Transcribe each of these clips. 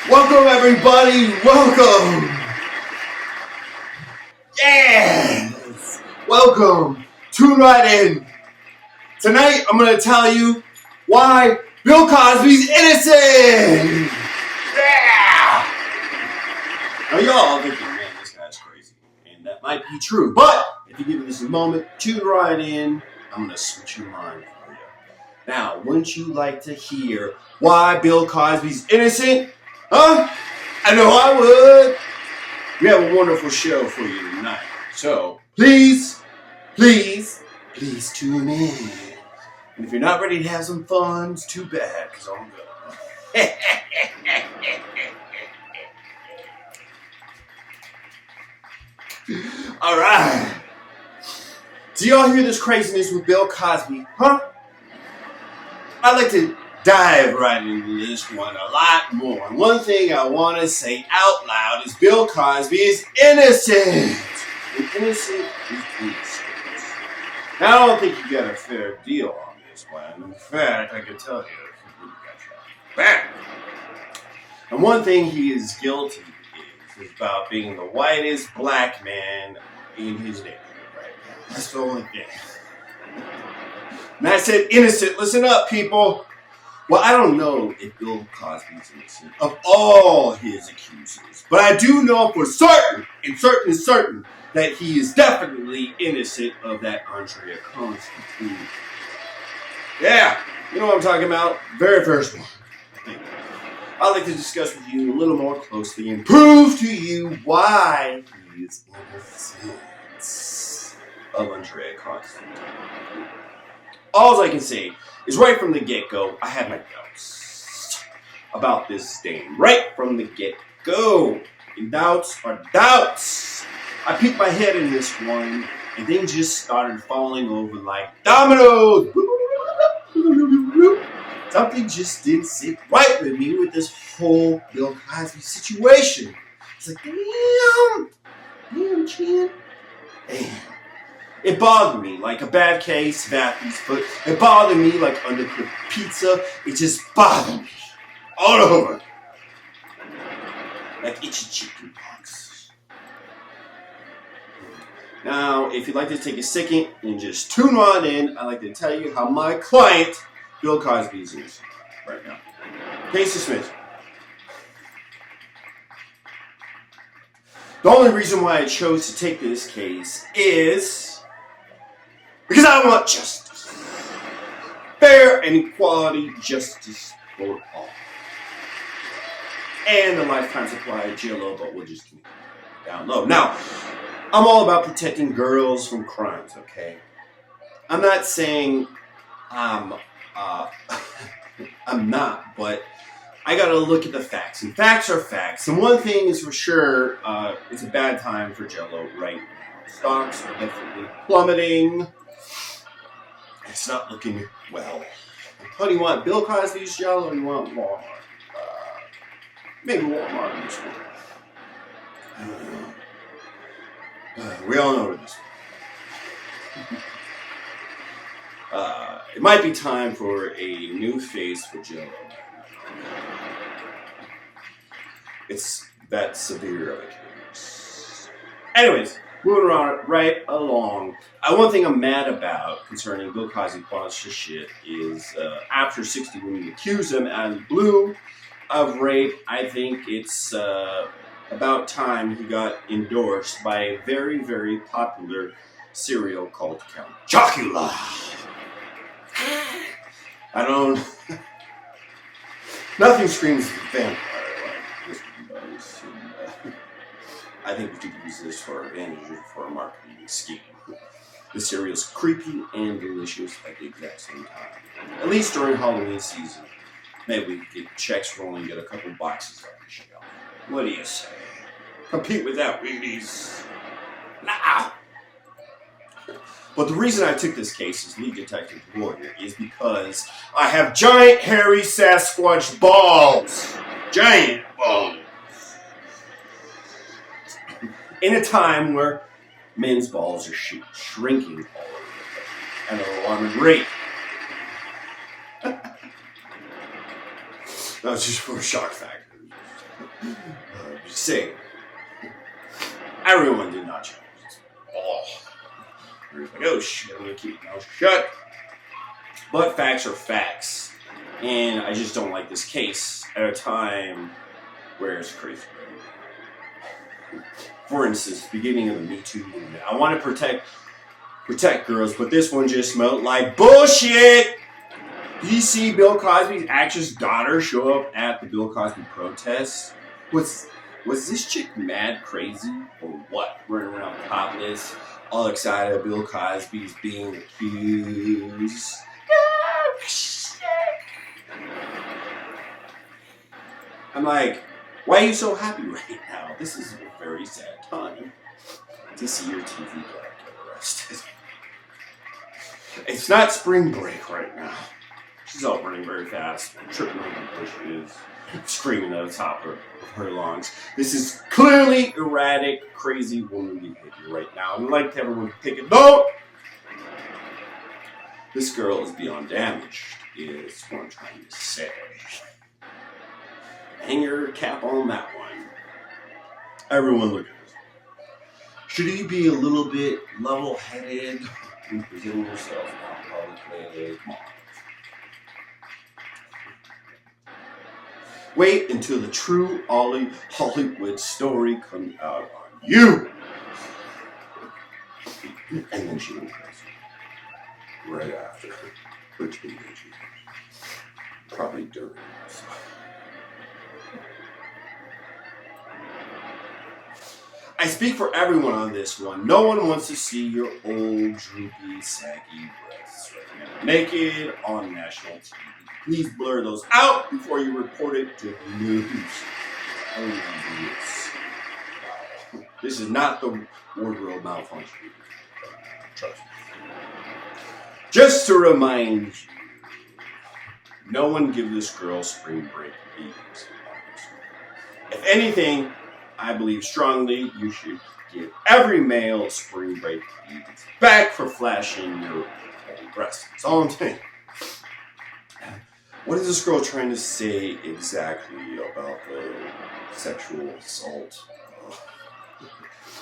Welcome, everybody. Welcome. Yes. Welcome. Tune right in. Tonight, I'm going to tell you why Bill Cosby's innocent. Yeah. Now, y'all thinking, man, this guy's crazy. And that might be true. But if you give this a moment, tune right in. I'm going to switch your mind for you. Now, wouldn't you like to hear why Bill Cosby's innocent? Huh? I know I would. We have a wonderful show for you tonight. So, please tune in. And if you're not ready to have some fun, it's too bad, because I'm good. All right. Do y'all hear this craziness with Bill Cosby? Huh? I'd like to dive right into this one a lot more. And one thing I want to say out loud is Bill Cosby is innocent. And innocent is innocent. Now, I don't think you got a fair deal on this one. In fact, I can tell you, he got shot back. And one thing he is guilty is about being the whitest black man in his neighborhood right now. That's the only thing. And I said innocent. Listen up, people. Well, I don't know if Bill Cosby's innocent of all his accusers, but I do know for certain, and certain, that he is definitely innocent of that Andrea Constantine. Yeah, you know what I'm talking about? Very first one. I'd like to discuss with you a little more closely and prove to you why he is innocent of Andrea Constantine. All I can say is right from the get-go, I had my doubts about this dame. Right from the get-go. And doubts are doubts. I peeked my head in this one, and things just started falling over like dominoes. Something just didn't sit right with me with this whole Bill Cosby situation. It's like, damn, Chan. Damn. It bothered me like a bad case of Apple's foot. It bothered me like undercooked pizza. It just bothered me all over. Like itchy chicken pox. Now, if you'd like to take a second and just tune on in, I'd like to tell you how my client, Bill Cosby, is innocent right now. Case dismissed. The only reason why I chose to take this case is because I want justice. Fair and equality justice for all. And a lifetime supply of GLO, but we'll just keep it down low. Now, I'm all about protecting girls from crimes, okay? I'm not saying I'm not, but I gotta look at the facts. And facts are facts. And one thing is for sure, it's a bad time for GLO right now. Stocks are definitely plummeting. It's not looking well. What do you want? Bill Cosby's Jello, or do you want Walmart? Maybe Walmart in this one. I don't know. We all know where this one. It might be time for a new face for Jello. It's that severe of a case. Anyways. Moving right along. One thing I'm mad about concerning Bill Cosby's bunch of shit is after 60 women accuse him out of the blue of rape, I think it's about time he got endorsed by a very, very popular cereal called Count Chocula. I don't... Nothing screams vampire like this one does. I think we could use this for our advantage for a marketing scheme. The cereal's creepy and delicious at the exact same time. At least during Halloween season. Maybe we could get checks rolling and get a couple boxes off the shelf. What do you say? Compete with that, Wheaties. Now! But the reason I took this case as lead detective warrior is because I have giant hairy Sasquatch balls. Giant balls. In a time where men's balls are shrinking all over the place at an alarming rate. That was just for shock factor. say, everyone did not change. Oh. Like, oh shit, I'm gonna keep my mouth shut. But facts are facts. And I just don't like this case at a time where it's crazy. For instance, beginning of the Me Too movement. I want to protect girls, but this one just smelled like bullshit. Did you see Bill Cosby's actress daughter show up at the Bill Cosby protest? Was this chick mad crazy or what? Running around topless, all excited Bill Cosby's being accused. I'm like, why are you so happy right now? This is a very sad time to see your TV guy get arrested. It's not spring break right now. She's out running very fast, tripping over bushes, screaming at the top of her lungs. This is clearly erratic, crazy woman behavior right now. And I'd like everyone to take a note. This girl is beyond damaged, is what I'm trying to say. Hang your cap on that one. Everyone look at this. Should you be a little bit level-headed when presenting yourself publicly? Come on. Wait until the true Hollywood story comes out on you. And then she went crazy. Right after her teenage years. Probably during this. I speak for everyone on this one. No one wants to see your old, droopy, saggy breasts right now. Naked on national TV. Please blur those out before you report it to the news. Oh, yes. This is not the wardrobe malfunction. Trust me. Just to remind you, no one give this girl spring break beatings. If anything, I believe strongly you should give every male spring break beatings back for flashing your old breasts. That's all I'm saying. What is this girl trying to say exactly about the sexual assault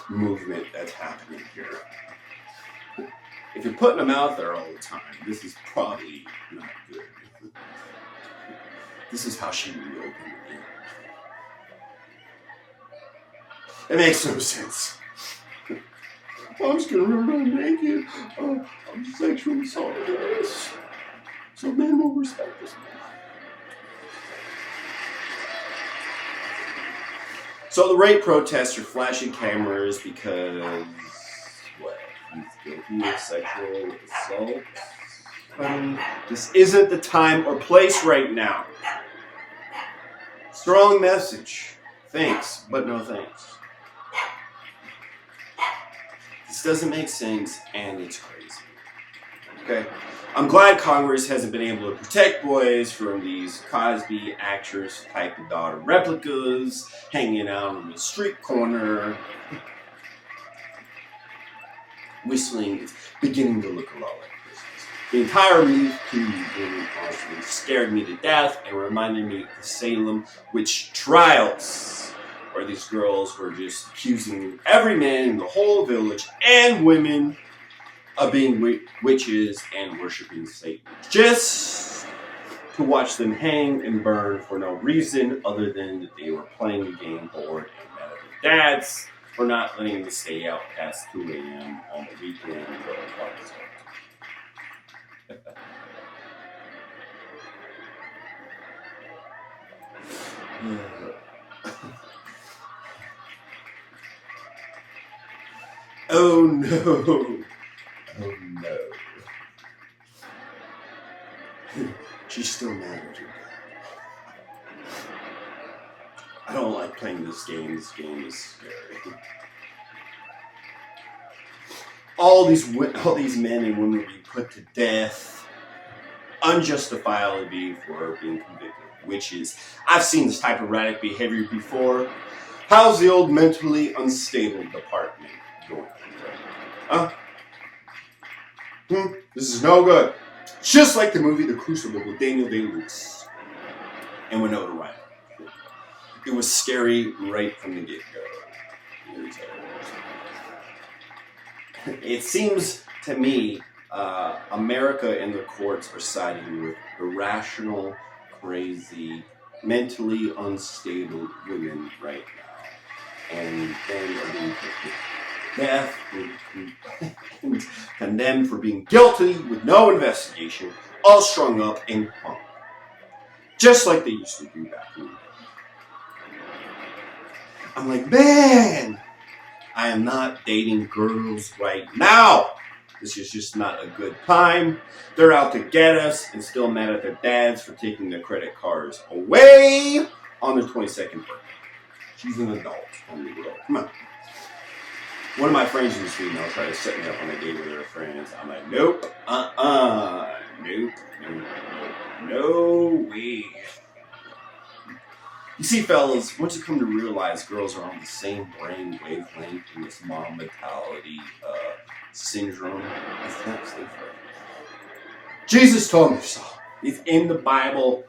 movement that's happening here? If you're putting them out there all the time, this is probably not good. This is how she reopened it. It makes no sense. I'm just gonna run naked. I'm sexual assault. So men will respect this man. So the rape protests are flashing cameras because what? He's guilty of sexual assault. This isn't the time or place right now. Strong message. Thanks, but no thanks. This doesn't make sense, and it's crazy. Okay? I'm glad Congress hasn't been able to protect boys from these Cosby actress type of daughter replicas hanging out on the street corner, whistling. It's beginning to look a lot like Christmas. The entire Me Too movement honestly scared me to death and reminded me of the Salem witch trials, where these girls were just accusing every man in the whole village and women of being witches and worshiping Satan, just to watch them hang and burn for no reason other than that they were playing the game bored and mad at their dads for not letting them stay out past 2 a.m. on the weekend. Oh no. Oh no. She's still mad at her dad. I don't like playing this game. This game is scary. All these men and women will be put to death unjustifiably for being convicted of witches. I've seen this type of erratic behavior before. How's the old mentally unstable department going? Huh? This is no good. Just like the movie The Crucible with Daniel Day-Lewis and Winona Ryder. It was scary right from the get-go. It seems to me America and the courts are siding with irrational, crazy, mentally unstable women right now. And they are being put to death and condemned for being guilty with no investigation, all strung up and hung. Just like they used to do back in the day. I'm like, man, I am not dating girls right now. This is just not a good time. They're out to get us and still mad at their dads for taking their credit cards away on their 22nd birthday. She's an adult on the world. Come on. One of my friends who's female tried to set me up on a date with her friends. I'm like, nope, nope, no way. You see, fellas, once you come to realize girls are on the same brain wavelength in this mom mentality syndrome, it's not safe. Jesus told me so. It's in the Bible.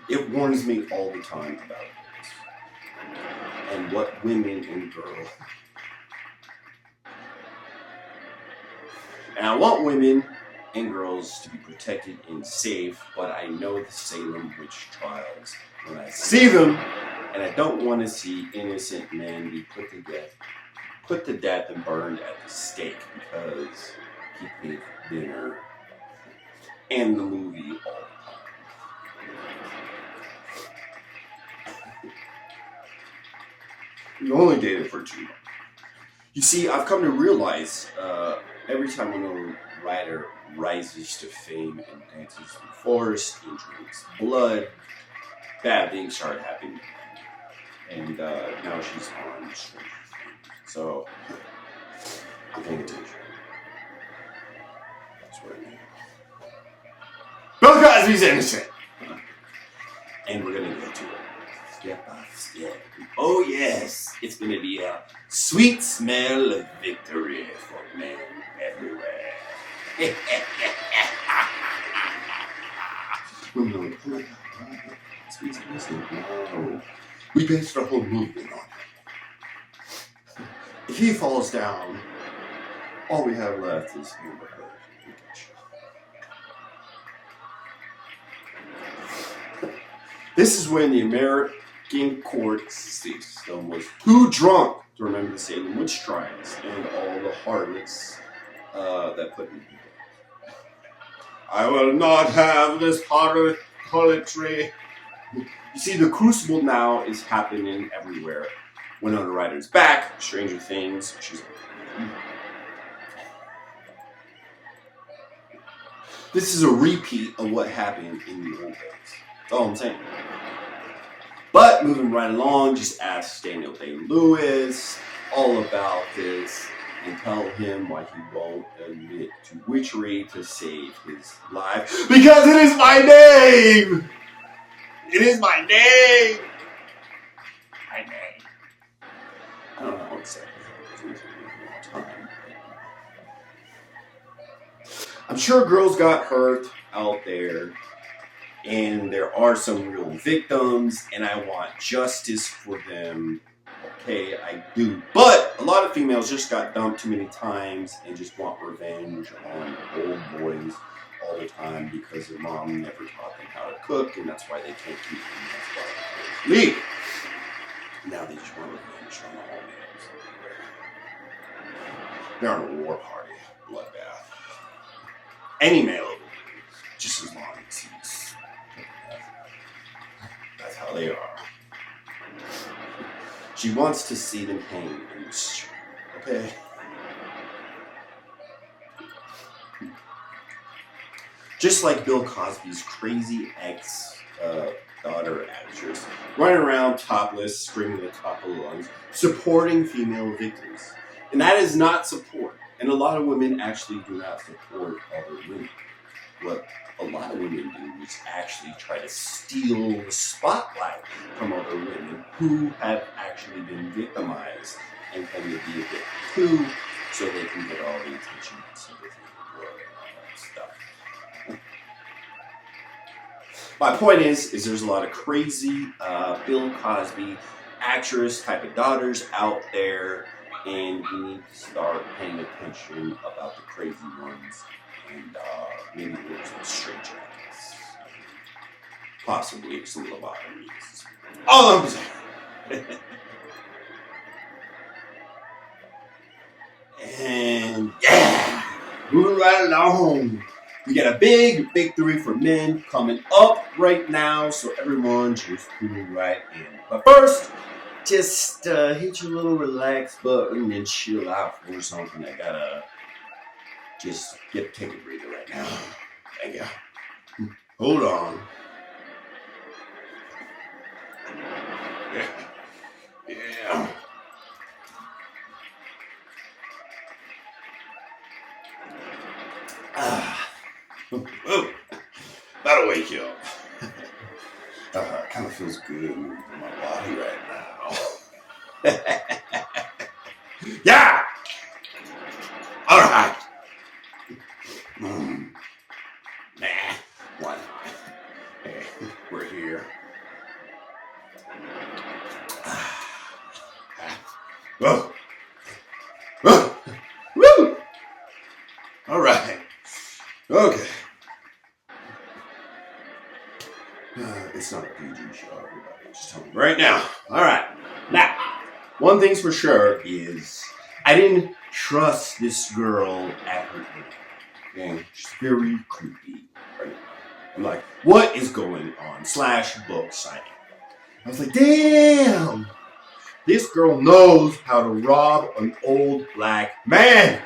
It warns me all the time about this. And what women and girls. And I want women and girls to be protected and safe, but I know the Salem witch trials when I see them, and I don't want to see innocent men be put to death and burned at the stake because he paid for dinner and the movie all the time. We only dated for 2 months. You see, I've come to realize every time a writer rises to fame and dances through the forest and drinks blood, bad things start happening. And now she's on Stranger Things. So, I'm paying attention. That's what I mean. Bill Cosby's innocent! And we're gonna get to it. Step by step. Oh yes, it's gonna be a sweet smell of victory for men everywhere. No. We based our whole movement on it. If he falls down, all we have left is neighborhood. This is when the American court system was too drunk to remember the Salem witch trials and all the harlots that put in. I will not have this harlotry. You see, the crucible now is happening everywhere. Winona Ryder's back, Stranger Things. This is a repeat of what happened in the old days. That's all I'm saying. But moving right along, just ask Daniel Day-Lewis all about this and tell him why he won't admit to witchery to save his life. Because it is my name! It is my name! My name. I don't know how exactly how it was time. I'm sure girls got hurt out there, and there are some real victims, and I want justice for them. Okay, I do. But a lot of females just got dumped too many times and just want revenge on old boys all the time because their mom never taught them how to cook, and that's why they can't keep them. That's why they leave. Now they just want revenge on all males. They're on a war party, bloodbath. Any male, just as long as he's. That's how they are. She wants to see them hang in the street. Okay? Just like Bill Cosby's crazy ex-daughter actress, running around topless, screaming at the top of lungs, supporting female victims. And that is not support. And a lot of women actually do not support other women. What a lot of women do is actually try to steal the spotlight from other women who have actually been victimized and claim to be a victim too, so they can get all the attention and sympathy and all that stuff. My point is there's a lot of crazy Bill Cosby actress type of daughters out there, and we need to start paying attention about the crazy ones, and maybe there's some straight jackets, possibly some lobotomies. All I'm saying. And yeah, moving right along. We got a big victory for men coming up right now, so everyone just tune right in. But first, just hit your little relax button and chill out for something. I gotta just take a breather right now. Thank you. Hold on. Yeah. Oh, that'll wake you up. Kind of feels good in my body right now. Yeah! Alright. Nah, why not? Hey, we're here. Whoa. Whoa. Woo! Alright. Okay. It's not a PG show, everybody. Just tell me right now. Alright. Now, one thing's for sure is I didn't trust this girl at her age. Okay? She's very creepy right now. I'm like, what is going on? / book signing. I was like, damn! This girl knows how to rob an old black man!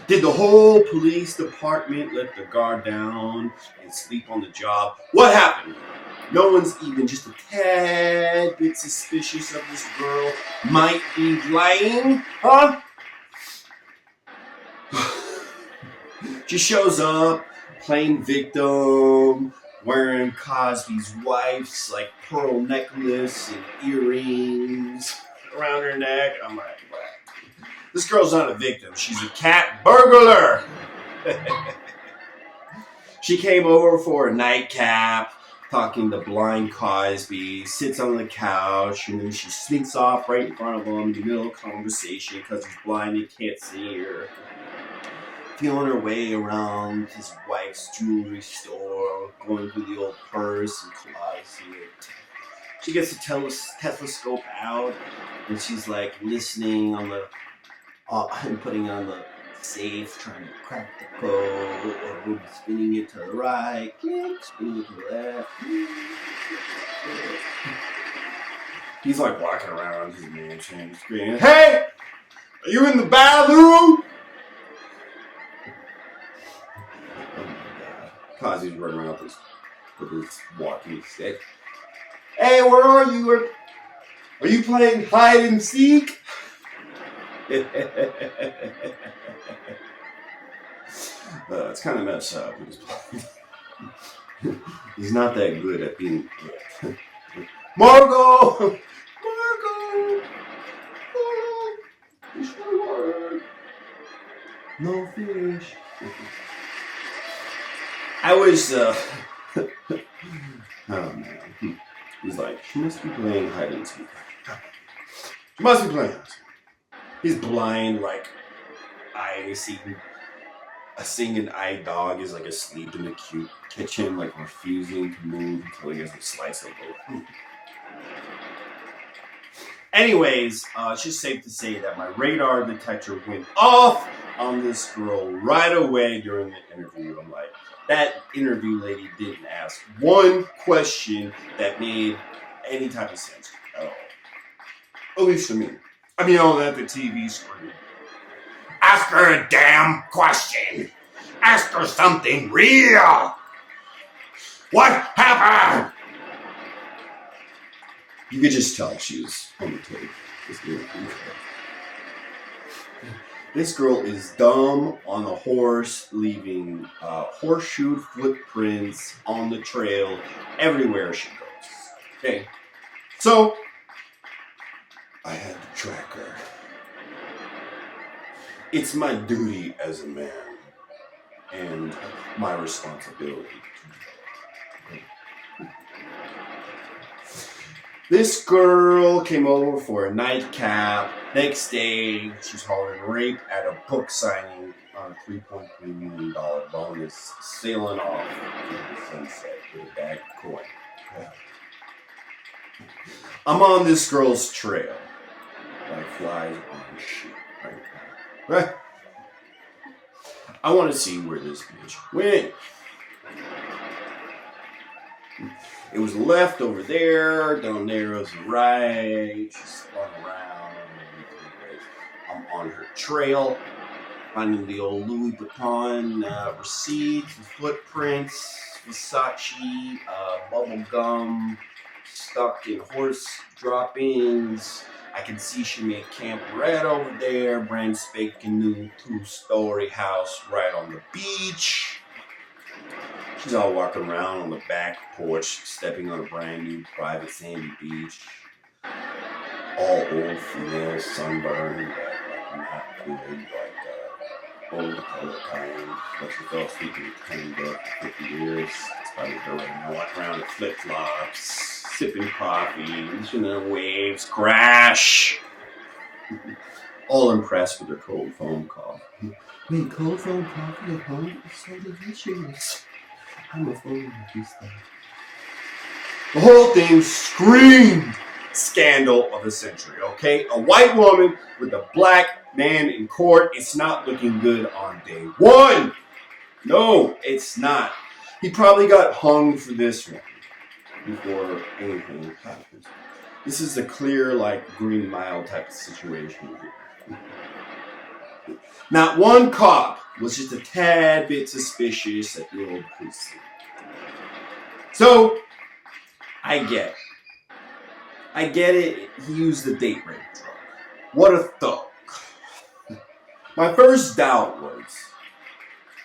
Did the whole police department let the guard down and sleep on the job? What happened? No one's even just a tad bit suspicious of this girl might be lying, huh? She shows up, playing victim, wearing Cosby's wife's like pearl necklace and earrings around her neck. I'm like, what? This girl's not a victim. She's a cat burglar. She came over for a nightcap, talking to blind Cosby, sits on the couch, and then she sneaks off right in front of him in the middle of conversation because he's blind and can't see her. Feeling her way around his wife's jewelry store, going through the old purse and closet. She gets the telescope out, and she's like listening on the and putting on the safe, trying to crack the code, or spinning it to the right, click, spinning it to the left. He's like walking around his mansion, screaming, "Hey! Are you in the bathroom?" Oh my god. Cosby's running around with his walking stick. "Hey, where are you? Are you playing hide and seek?" It's kind of messed up. He's not that good at being good. Margot! Fish my water. No fish. I was, oh man. He's like, she must be playing hide and seek. She must be playing hide and seek. He's blind, like, a singing-eyed dog is like asleep in the cute kitchen, like refusing to move until he gets a slice of both. Anyways, it's just safe to say that my radar detector went off on this girl right away during the interview. I'm like, that interview lady didn't ask one question that made any type of sense at all. At least to me. I mean, on at the TV screen. Ask her a damn question. Ask her something real. What happened? You could just tell she was on the tape. This girl is dumb on a horse, leaving horseshoe footprints on the trail everywhere she goes. Okay, so I had to track her. It's my duty as a man and my responsibility. This girl came over for a nightcap. Next day, she's hollering rape at a book signing on a $3.3 million bonus, sailing off into the sunset with a bag of coin. I'm on this girl's trail, like flies on a sheet right now. I want to see where this bitch went. It was left over there, down there was right. She spun around. I'm on her trail, finding the old Louis Vuitton receipts, footprints, Versace, bubble gum, stuck in horse droppings. I can see she made Camp Red over there, brand spanking new 2-story house right on the beach. She's all walking around on the back porch, stepping on a brand new private sandy beach. All old female, sunburned, like not good, like old color kind. But she fell asleep in the kind for 50 years. It's probably her right now, walking around in flip-flops, sipping coffee, listening to the waves crash. All impressed with her cold foam coffee. Wait, cold foam coffee at home? It's so delicious. I'm a phone like you stuff. The whole thing screamed scandal of the century, okay? A white woman with a black man in court. It's not looking good on day one. No, it's not. He probably got hung for this one before anything happens. This is a clear, like, Green Mile type of situation here. Not one cop was just a tad bit suspicious at the old precinct. So, I get it. He used the date rape drug. What a thug. My first doubt was,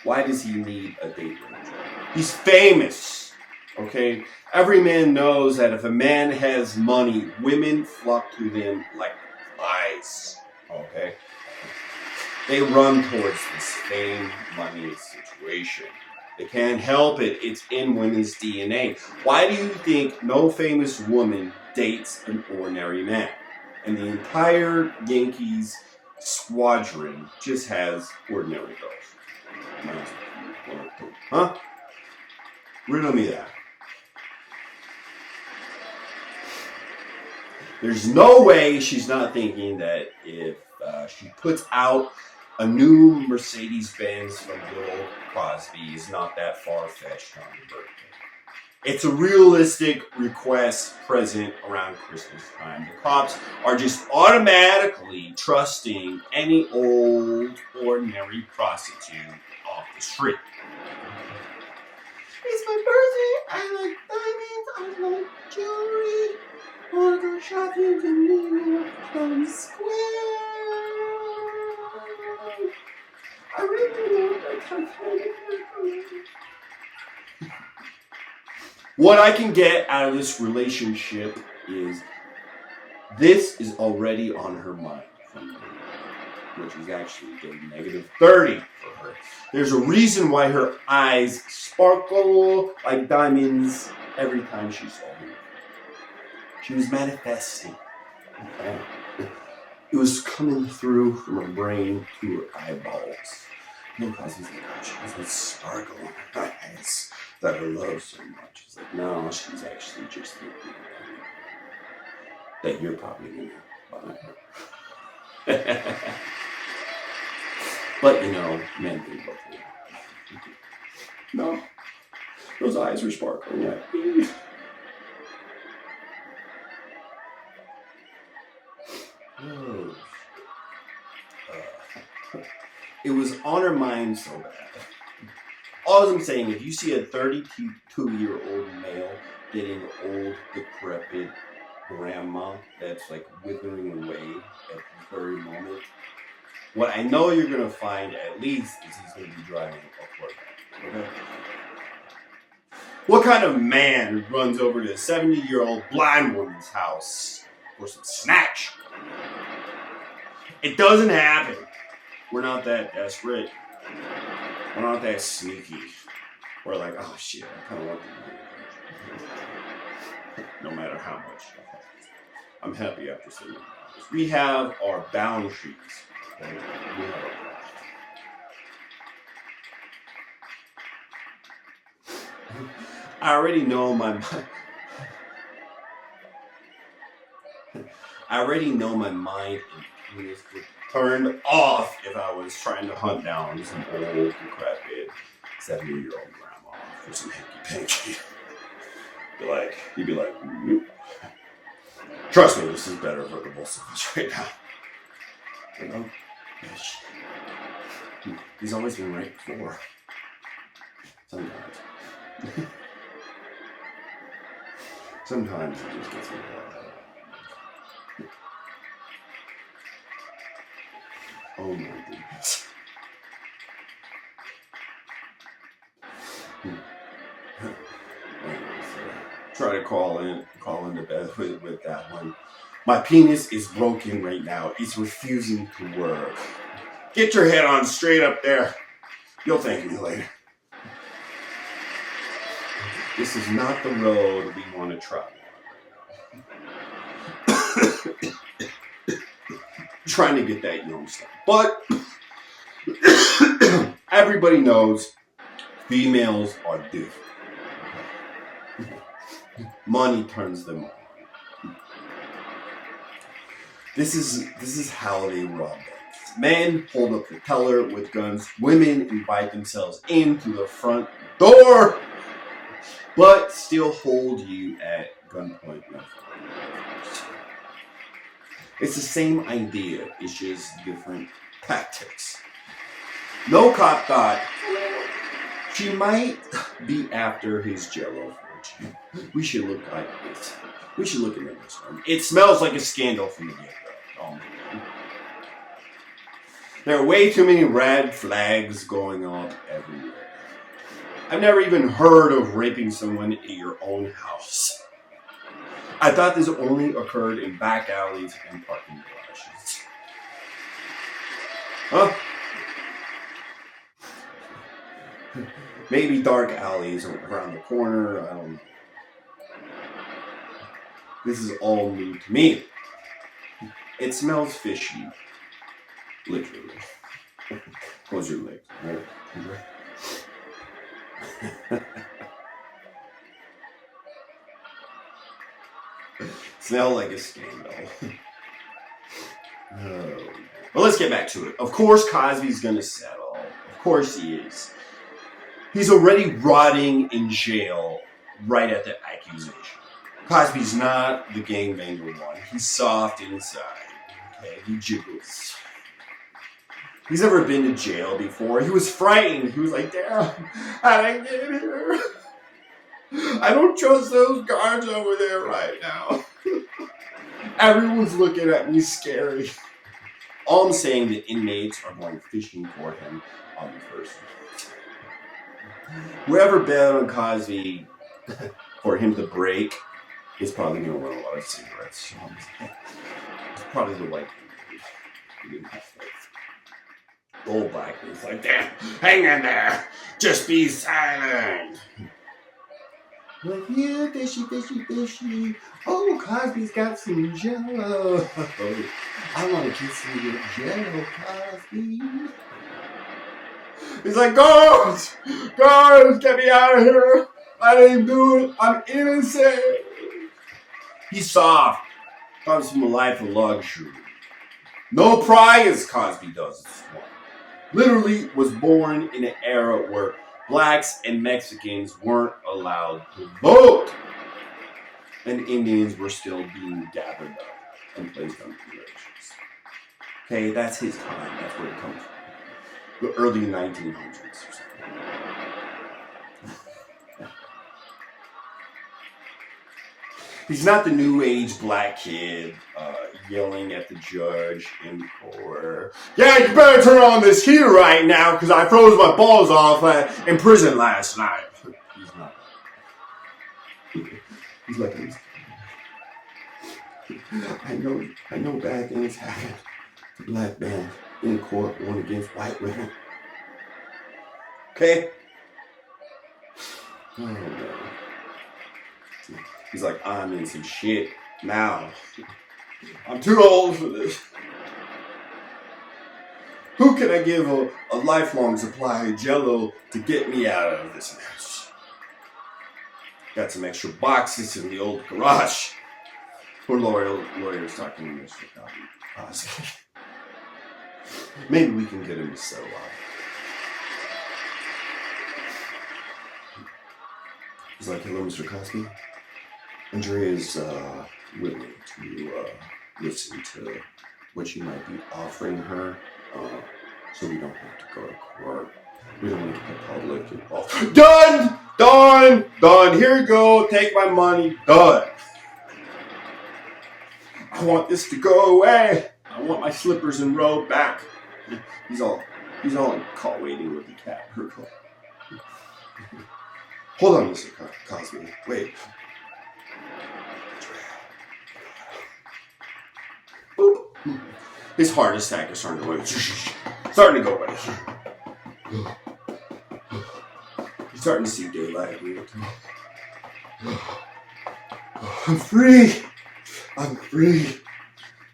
why does he need a date rape drug? He's famous, okay? Every man knows that if a man has money, women flock to him like flies, okay? They run towards this fame, money situation. They can't help it. It's in women's DNA. Why do you think no famous woman dates an ordinary man? And the entire Yankees squadron just has ordinary girls. Huh? Riddle me that. There's no way she's not thinking that if she puts out a new Mercedes-Benz from the old Cosby is not that far-fetched on her birthday. It's a realistic request present around Christmas time. The cops are just automatically trusting any old, ordinary prostitute off the street. It's my birthday. I like diamonds. I like jewelry. I want to go shopping in New York Times Square. I really want that. What I can get out of this relationship is this is already on her mind, which is actually getting -30 for her. There's a reason why her eyes sparkle like diamonds every time she saw him. She was manifesting. It was coming through from her brain to her eyeballs. Because he's like, oh, she has this sparkle in her eyes that I love so much. It's like, no, she's actually just thinking that you're probably going to buy her. But, you know, men think both of you. No, those eyes were sparkling like me. Oh. It was on her mind so bad. All I'm saying, if you see a 32-year-old male getting old, decrepit grandma that's like withering away at the very moment, what I know you're going to find at least is he's going to be driving a Corvette. Okay? What kind of man runs over to a 70-year-old blind woman's house for some snatch? It doesn't happen. We're not that desperate. We're not that sneaky. We're like, oh shit, I kind of want the money. No matter how much. I'm happy after saying that. We have our boundaries. Okay? We have our I already know my mind and penis would turn off if I was trying to hunt down some old decrepit 70-year-old grandma for some hanky panky. He'd be like, nope. Trust me, this is better for the both of us right now. You know, bitch. He's always been right before. Sometimes. Sometimes it just gets me going. Oh my goodness. Try to call into bed with that one. My penis is broken right now. It's refusing to work. Get your head on straight up there. You'll thank me later. This is not the road we want to travel. Trying to get that young stuff. But everybody knows females are different. Money turns them on. This is how they rob banks. Men hold up the teller with guns. Women invite themselves in through the front door, but still hold you at gunpoint. It's the same idea. It's just different tactics. No cop thought she might be after his Jello fortune. We should look like this. We should look into this one. It smells like a scandal from the get-go. There are way too many red flags going on everywhere. I've never even heard of raping someone at your own house. I thought this only occurred in back alleys and parking garages. Huh? Maybe dark alleys around the corner. I don't know. This is all new to me. It smells fishy. Literally. Close your legs, right? Smell like a scandal. Oh. Well, let's get back to it. Of course, Cosby's gonna settle. Of course he is. He's already rotting in jail right at the accusation. Cosby's not the gangbanger one. He's soft inside. Okay, he jiggles. He's never been to jail before. He was frightened. He was like, damn, how did I get here? I don't trust those guards over there right now. Everyone's looking at me scary. All I'm saying, the inmates are going fishing for him on the first night. Whoever bet on Cosby for him to break is probably going to run a lot of cigarettes. It's probably the white dude. He didn't have faith. The old black dude's like, damn, hang in there. Just be silent. Like, yeah, fishy, fishy, fishy. Oh, Cosby's got some Jello. I want to get some of your Jello, Cosby. He's like, guards, get me out of here. I didn't do it. I'm innocent. He's soft. Comes from a life of luxury. No pride as Cosby does this one. Literally was born in an era where blacks and Mexicans weren't allowed to vote. And Indians were still being gathered up and placed on reservations. Okay, that's his time. That's where it comes from. The early 1900s or something. He's not the new age black kid yelling at the judge in court. Yeah, you better turn on this heater right now because I froze my balls off in prison last night. He's not. He's like this. I know bad things happen to black men in court, one against white women. Okay? Oh no. He's like, I'm in some shit now. I'm too old for this. Who can I give a lifelong supply of Jell-O to get me out of this mess? Got some extra boxes in the old garage. Poor lawyer's talking to Mr. Cosby. Maybe we can get him to settle out. He's like, hello, Mr. Cosby. Andrea's willing to listen to what you might be offering her, so we don't have to go to court. We don't want to get the public involved. Done! Done! Done! Here you go. Take my money. Done. I want this to go away. I want my slippers and robe back. He's all in call waiting with the cat. Hold on, Mr. Cosby. Wait. Boop. His heart attack is starting to go. Starting to go away. He's starting to see daylight. I'm free. I'm free.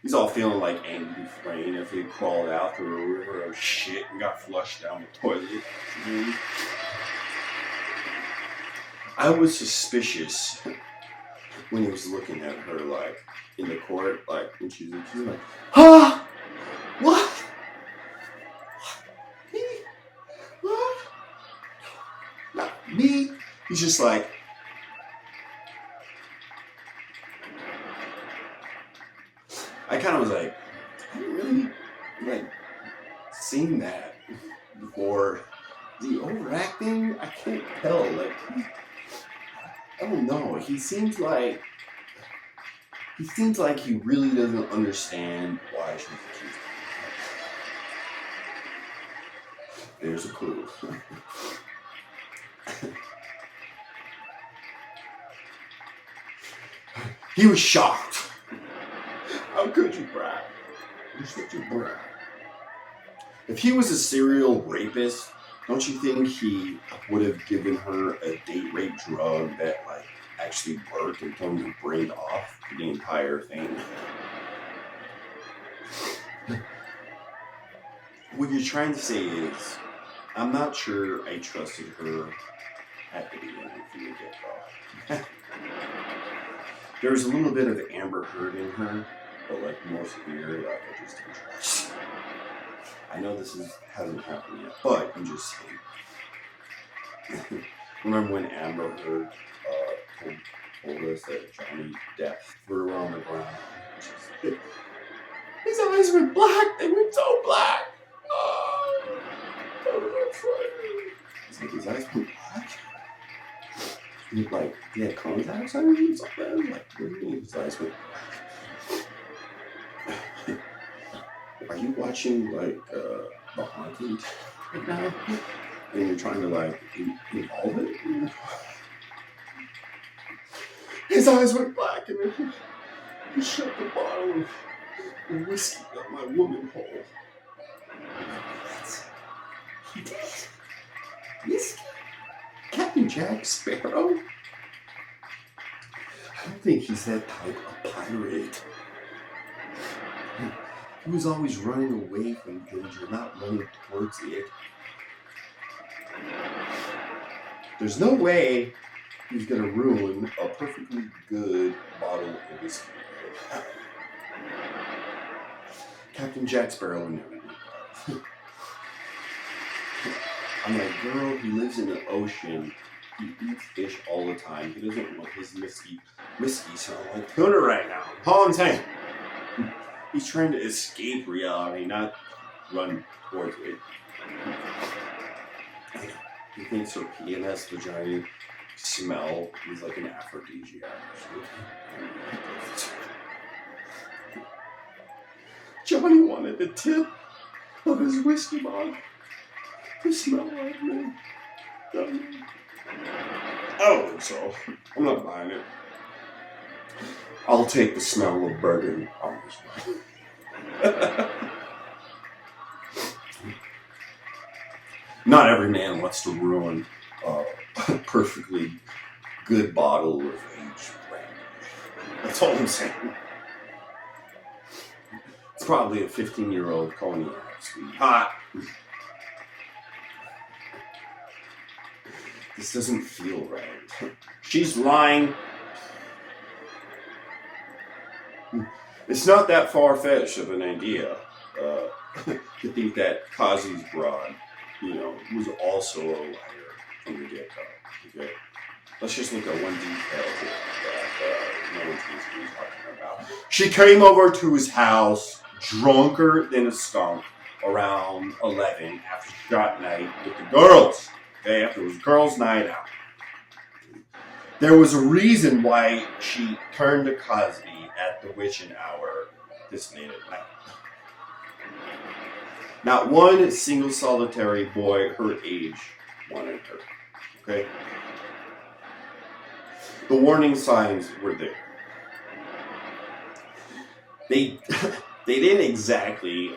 He's all feeling like Andy Dufresne if he crawled out through a river of shit and got flushed down the toilet. I was suspicious when he was looking at her, like, in the court, like, and she's like, huh? What? Me? What? Not me. He's just like, I kind of was like, I haven't really, like, seen that before. Is he overacting? I can't tell. Like, I don't know. He seems like he really doesn't understand why she's accused. There's a clue. He was shocked. How could you, Brad? You're such a brat. If he was a serial rapist, don't you think he would have given her a date rape drug that, like, actually worked and told him to break off the entire thing? What you're trying to say is, I'm not sure I trusted her at the beginning from the get-go. There was a little bit of Amber Heard in her, but, like, more severe, like, I just didn't trust. I know this hasn't happened yet, but I'm just saying. Remember when Amber Heard told us that Johnny Depp threw her on the ground? His eyes went black. They went so black. Oh, that's funny. It's like his eyes went black. He had contacts on him or something? Like, what do you mean his eyes went black? Are you watching, like, The Haunted right now? And you're trying to, like, involve it? His eyes went black and then he shut the bottle of whiskey up my woman hole. What? He did? Whiskey? Captain Jack Sparrow? I don't think he's that type of pirate. He was always running away from danger, not running towards it. There's no way he's gonna ruin a perfectly good bottle of whiskey. Captain Jack Sparrow never did that. I'm like, girl, he lives in the ocean. He eats fish all the time. He doesn't want his whiskey smell like tuna right now. All I'm saying. He's trying to escape reality, not run towards it. He thinks her PNS vagina smell is like an aphrodisiac. Johnny wanted the tip of his whiskey bottle to smell like me. I don't think so. I'm not buying it. I'll take the smell of bourbon on this one. Not every man wants to ruin a perfectly good bottle of aged brandy. That's all I'm saying. It's probably a 15-year-old cognac, sweetheart. This doesn't feel right. She's lying. It's not that far-fetched of an idea to think that Cosby's broad, was also a liar from the get-go. Okay? Let's just look at one detail here that no one's really talking about. She came over to his house drunker than a skunk around 11 after she got night with the girls. Okay, after it was girls' night out. There was a reason why she turned to Cosby at the witching hour this late at night. Not one single solitary boy her age wanted her. Okay? The warning signs were there. They didn't exactly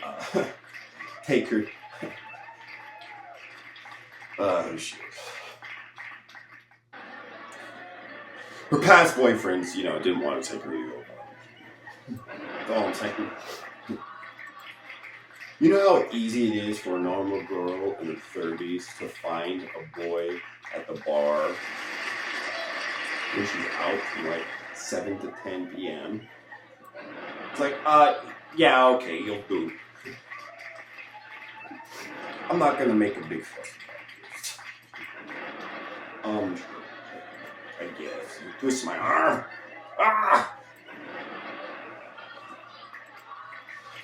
take her. Shit. Her past boyfriends, didn't want to take her either. That's all I'm saying. You know how easy it is for a normal girl in her 30s to find a boy at the bar when she's out from like 7 to 10 p.m.? It's like, yeah, okay, you'll do. I'm not gonna make a big fuss about this. I guess. You twist my arm. Ah!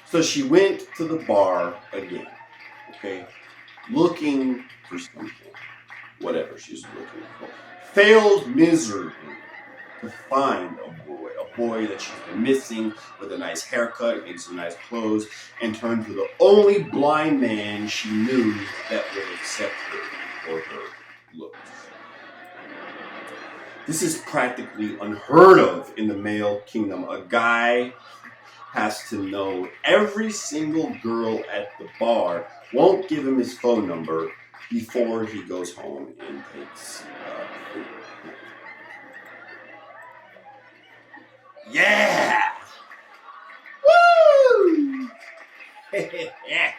So she went to the bar again, okay? Looking for something. Whatever she's looking for. Failed miserably to find a boy that she's been missing with a nice haircut and some nice clothes, and turned to the only blind man she knew that would accept her for her looks. This is practically unheard of in the male kingdom. A guy has to know every single girl at the bar, won't give him his phone number before he goes home and takes food. Yeah! Woo! Oh, yeah.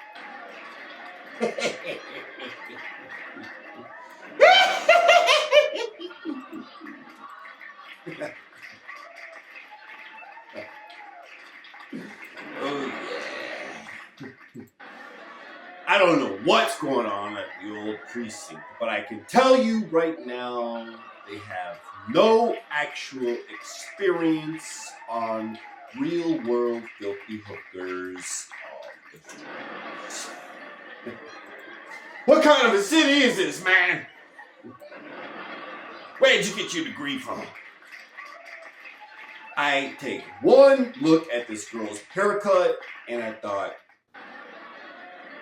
I don't know what's going on at the old precinct, but I can tell you right now they have no actual experience on real-world filthy hookers of the streets. What kind of a city is this, man? Where'd you get your degree from? I take one look at this girl's haircut, and I thought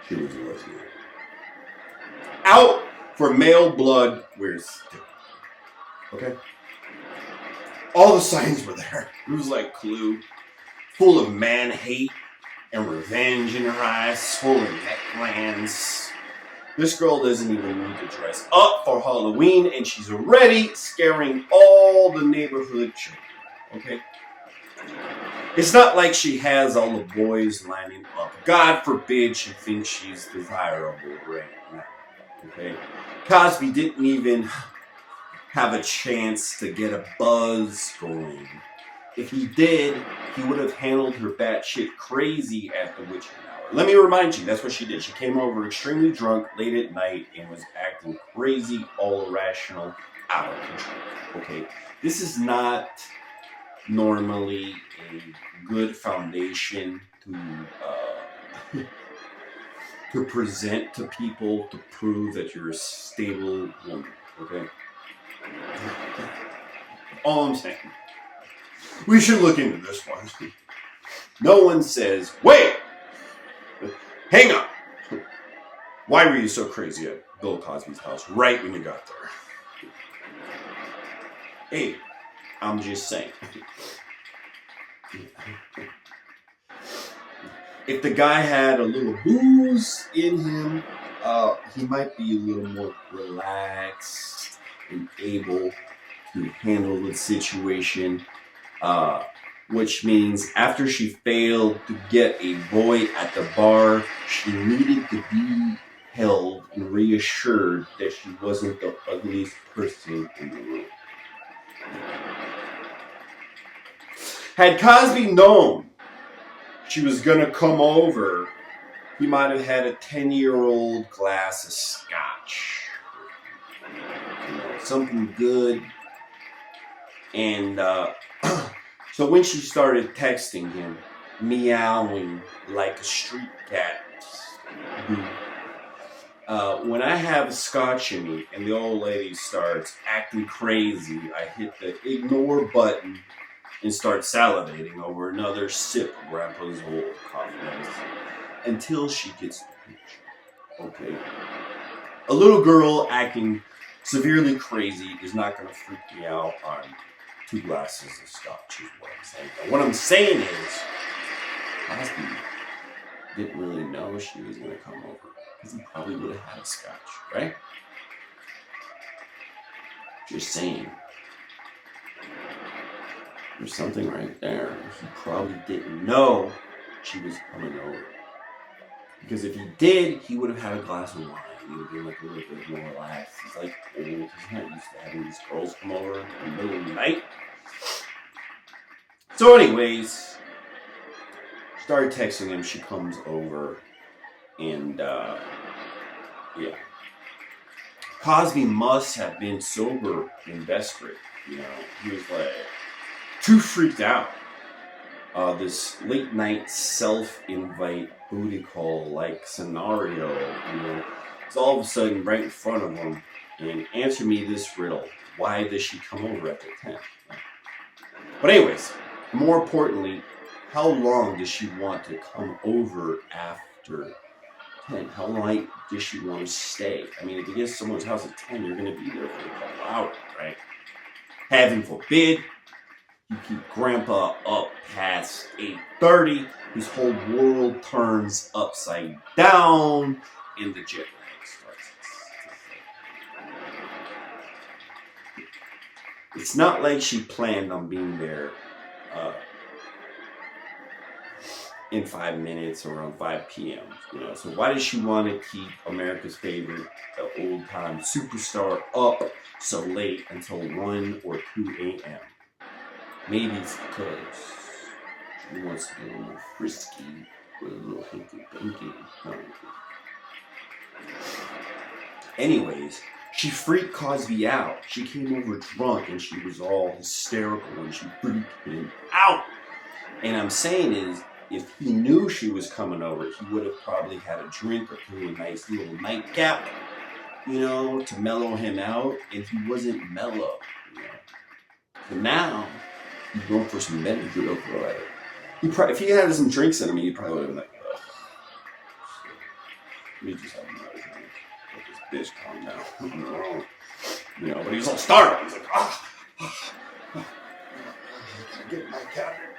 she was a lesbian. Out for male blood, where's still. Okay? All the signs were there. It was like Clue, full of man hate and revenge in her eyes, full of neck glands. This girl doesn't even need to dress up for Halloween, and she's already scaring all the neighborhood children. Okay? It's not like she has all the boys lining up. God forbid she thinks she's desirable right now. Okay? Cosby didn't even have a chance to get a buzz going. If he did, he would have handled her batshit crazy at the witching hour. Let me remind you, that's what she did. She came over extremely drunk late at night and was acting crazy, all irrational, out of control. Okay? This is not normally a good foundation to present to people to prove that you're a stable woman. Okay? All I'm saying. We should look into this one. No one says, wait! Hang on! Why were you so crazy at Bill Cosby's house right when you got there? Hey, I'm just saying. If the guy had a little booze in him, he might be a little more relaxed and able to handle the situation. Which means after she failed to get a boy at the bar, she needed to be held and reassured that she wasn't the ugliest person in the room. Had Cosby known she was gonna come over, he might have had a 10-year-old glass of scotch. Something good. And so when she started texting him, meowing like a street cat, when I have scotch in me and the old lady starts acting crazy, I hit the ignore button and start salivating over another sip of Grandpa's old coffee medicine until she gets the picture. Okay? A little girl acting severely crazy is not going to freak me out on 2 glasses of scotch, is what I'm saying. But what I'm saying is, Cosby didn't really know she was going to come over because he probably would have had a scotch, right? Just saying. There's something right there. He probably didn't know she was coming over. Because if he did, he would have had a glass of wine. He would have been like a little bit more relaxed. He's like old. He's not used to having these girls come over in the middle of the night. So anyways, started texting him. She comes over. And, yeah. Cosby must have been sober and desperate. You know, he was like too freaked out. This late night self-invite booty call like scenario, you know, it's all of a sudden right in front of him. And answer me this riddle: why does she come over after 10? But anyways, more importantly, how long does she want to come over after 10? How long does she want to stay? I mean, if you get to someone's house at 10, you're going to be there for a couple hours, right? Heaven forbid you keep Grandpa up past 8:30, his whole world turns upside down, and the jet lag starts. It's not like she planned on being there in 5 minutes or around 5 p.m. You know, so why does she want to keep America's favorite old-time superstar up so late until 1 or 2 a.m.? Maybe it's because she wants to be a little more frisky with a little hinky-dinky. Anyways, she freaked Cosby out. She came over drunk and she was all hysterical and she freaked him out. And I'm saying is, if he knew she was coming over, he would have probably had a drink or two, a nice little nightcap, you know, to mellow him out. And he wasn't mellow, you know. So now, he's going for some medicine over at it. If he had some drinks in him, he probably would have been like, ugh. Let me just have another drink. Let this bitch calm down. You know, but he was all startled. He's like, get my cabinet.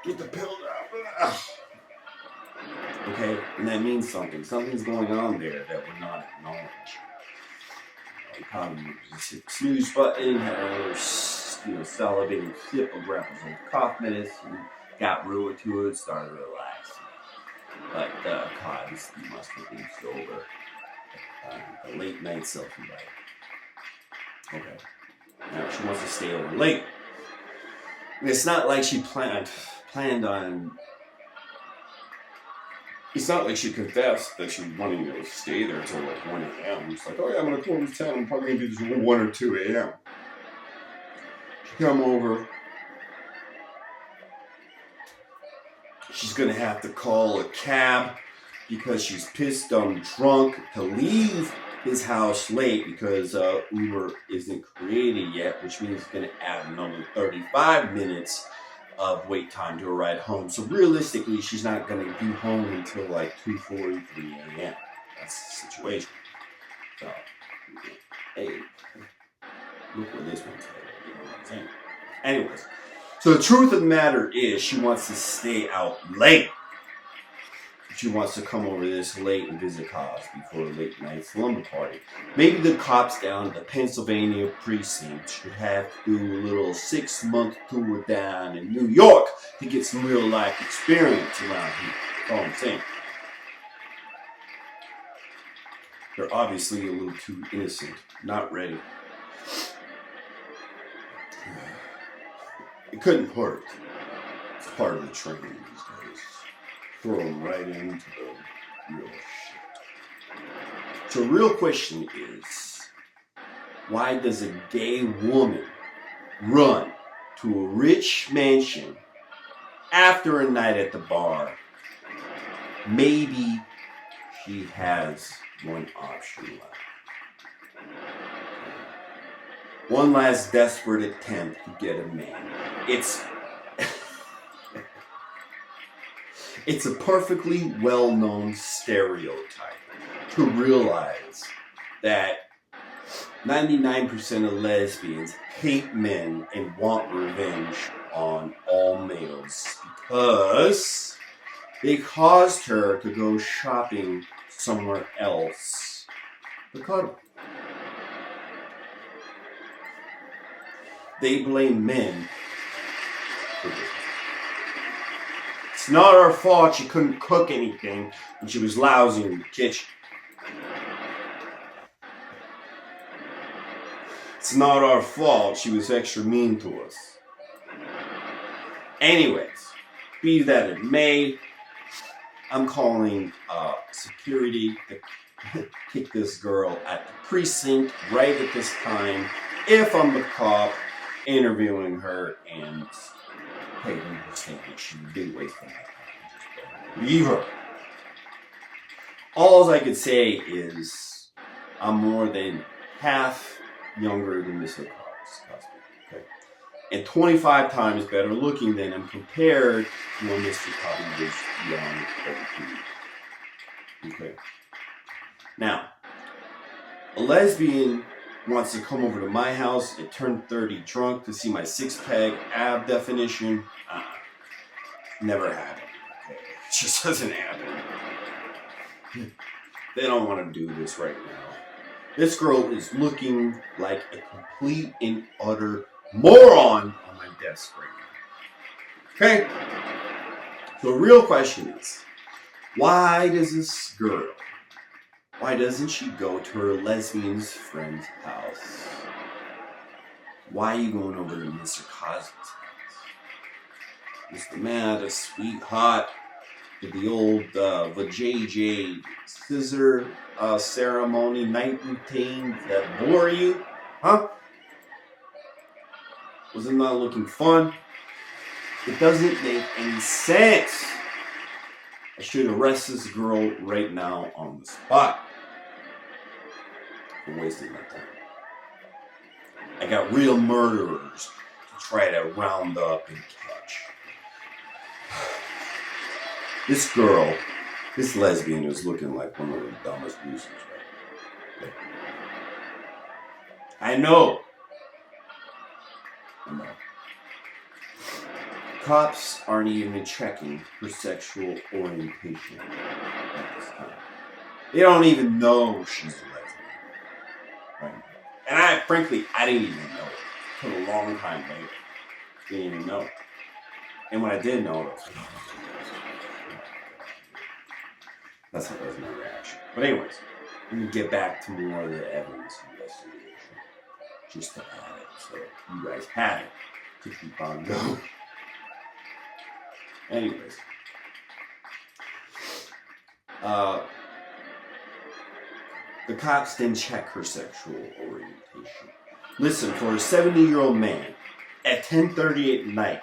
Get the pill down. Okay, and that means something. Something's going on there that we're not acknowledging. He probably just hit the snooze button, had another, salivating sip of Grandpa's old cough medicine, got real to it, started relaxing. But Cosby must have been sober. A late night self-invite. Okay. Now she wants to stay over late. And it's not like she planned on. It's not like she confessed that she wanted to stay there until like 1 a.m. It's like, oh yeah, I'm gonna come over to town. I'm probably gonna do this 1 or 2 a.m. She come over. She's gonna have to call a cab because she's pissed drunk to leave his house late because Uber isn't created yet, which means it's gonna add another 35 minutes of wait time to arrive home. So realistically, she's not going to be home until like 2:43 a.m. That's the situation. So, hey, look where this one's headed. You know what I'm saying? Anyways, so the truth of the matter is she wants to stay out late. She wants to come over this late and visit Cosby for a late night slumber party. Maybe the cops down at the Pennsylvania precinct should have to do a little 6-month tour down in New York to get some real life experience around here. That's all I'm saying. They're obviously a little too innocent, not ready. It couldn't hurt. It's part of the training these days. Throw them right into the real shit. So the real question is, why does a gay woman run to a rich mansion after a night at the bar? Maybe she has one option left. One last desperate attempt to get a man. It's a perfectly well-known stereotype to realize that 99% of lesbians hate men and want revenge on all males because they caused her to go shopping somewhere else to cuddle. They blame men for this. It's not our fault she couldn't cook anything and she was lousy in the kitchen. It's not our fault she was extra mean to us. Anyways, be that it may, I'm calling security to kick this girl at the precinct right at this time if I'm the cop interviewing her and taking her statement. She did waste my time. Leave her. All I could say is I'm more than half younger than Mr. Cosby. Okay? And 25 times better looking than him compared to when Mr. Cosby was young. Okay. Now, a lesbian wants to come over to my house at turn 30 drunk to see my six-pack ab definition. Never happened. Okay. It just doesn't happen. They don't want to do this right now. This girl is looking like a complete and utter moron on my desk right now. Okay? So the real question is, why doesn't she go to her lesbian friend's house? Why are you going over to Mr. Cosby's house? Mr. Man, the sweetheart, with the old vajayjay scissor ceremony night routine that bore you? Huh? Was it not looking fun? It doesn't make any sense. I should arrest this girl right now on the spot for wasting my time. I got real murderers to try to round up and catch. This lesbian is looking like one of the dumbest losers right now. I know. Cops aren't even checking her sexual orientation at this time. They don't even know she's a lesbian. Right? And I didn't even know it until a long time later. Didn't even know. And when I did know, that's my reaction. But anyways, let me get back to more of the evidence investigation. Just to add it, so you guys have it to keep on going. Anyways, the cops didn't check her sexual orientation. Listen, for a 70-year-old man at 10:30 at night,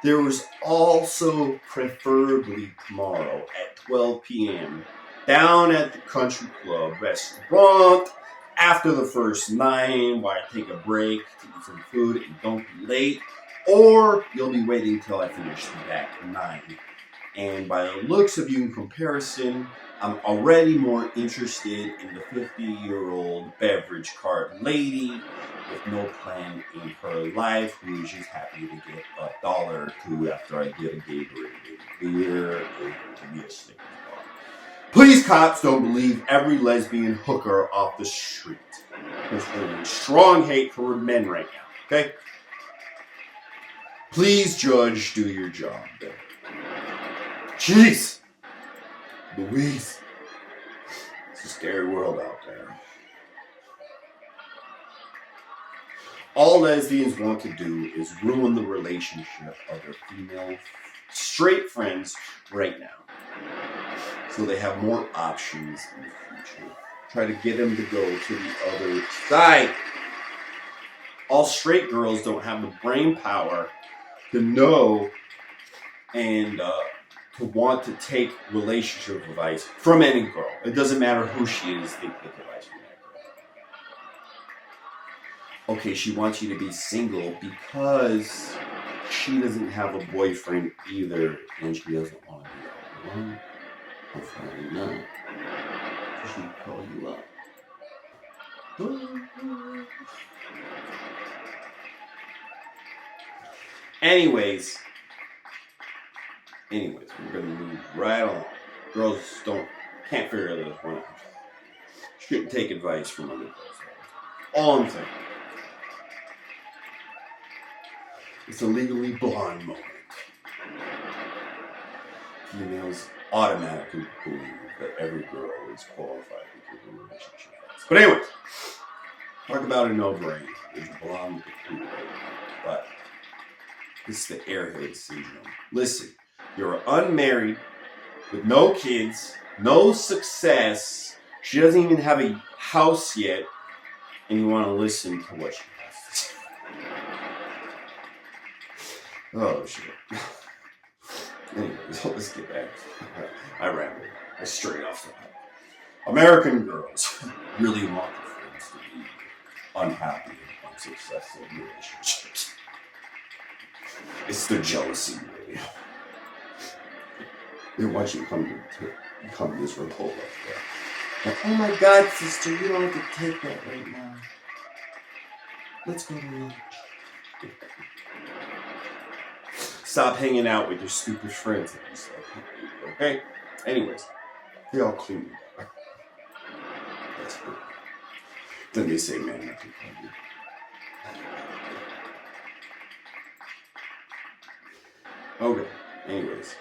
there was also preferably tomorrow at 12 p.m. down at the country club restaurant after the first 9 while I take a break to eat some food and don't be late. Or you'll be waiting till I finish the back 9. And by the looks of you in comparison, I'm already more interested in the 50-year-old beverage cart lady with no plan in her life who is just happy to get $1 or $2 after I get a Gatorade beer and give me a Snickers bar. These cops don't believe every lesbian hooker off the street. There's really strong hate for men right now, okay? Please, judge, do your job. Jeez! Louise. It's a scary world out there. All lesbians want to do is ruin the relationship of their female straight friends right now. So they have more options in the future. Try to get them to go to the other side. All straight girls don't have the brain power to know and to want to take relationship advice from any girl. It doesn't matter who she is, they take advice from that girl. Okay, she wants you to be single because she doesn't have a boyfriend either, and she doesn't want to be all alone. Hopefully not. So she call you up. Anyways, we're gonna move right on. Girls can't figure this one out. Shouldn't take advice from other girls. All I'm saying. It's a legally blonde moment. Females automatically believe that every girl is qualified to give a relationship advice. But anyways, talk about a no-brainer. It's blonde with the cool, but it's the airhead syndrome. Listen, you're unmarried with no kids, no success. She doesn't even have a house yet, and you want to listen to what she has to say. Oh, shit. Anyways, let's get back. I rambled. I strayed off the path. American girls really want their friends to be unhappy and unsuccessful in relationships. It's the jealousy, really. They want you to come miserable like that. Like, oh my God, sister, you don't have to take that right now. Let's go to lunch. Stop hanging out with your stupid friends and stuff. Okay? Anyways, they all clean you. That's good. Then they say, man, I can call you. Okay. Anyways.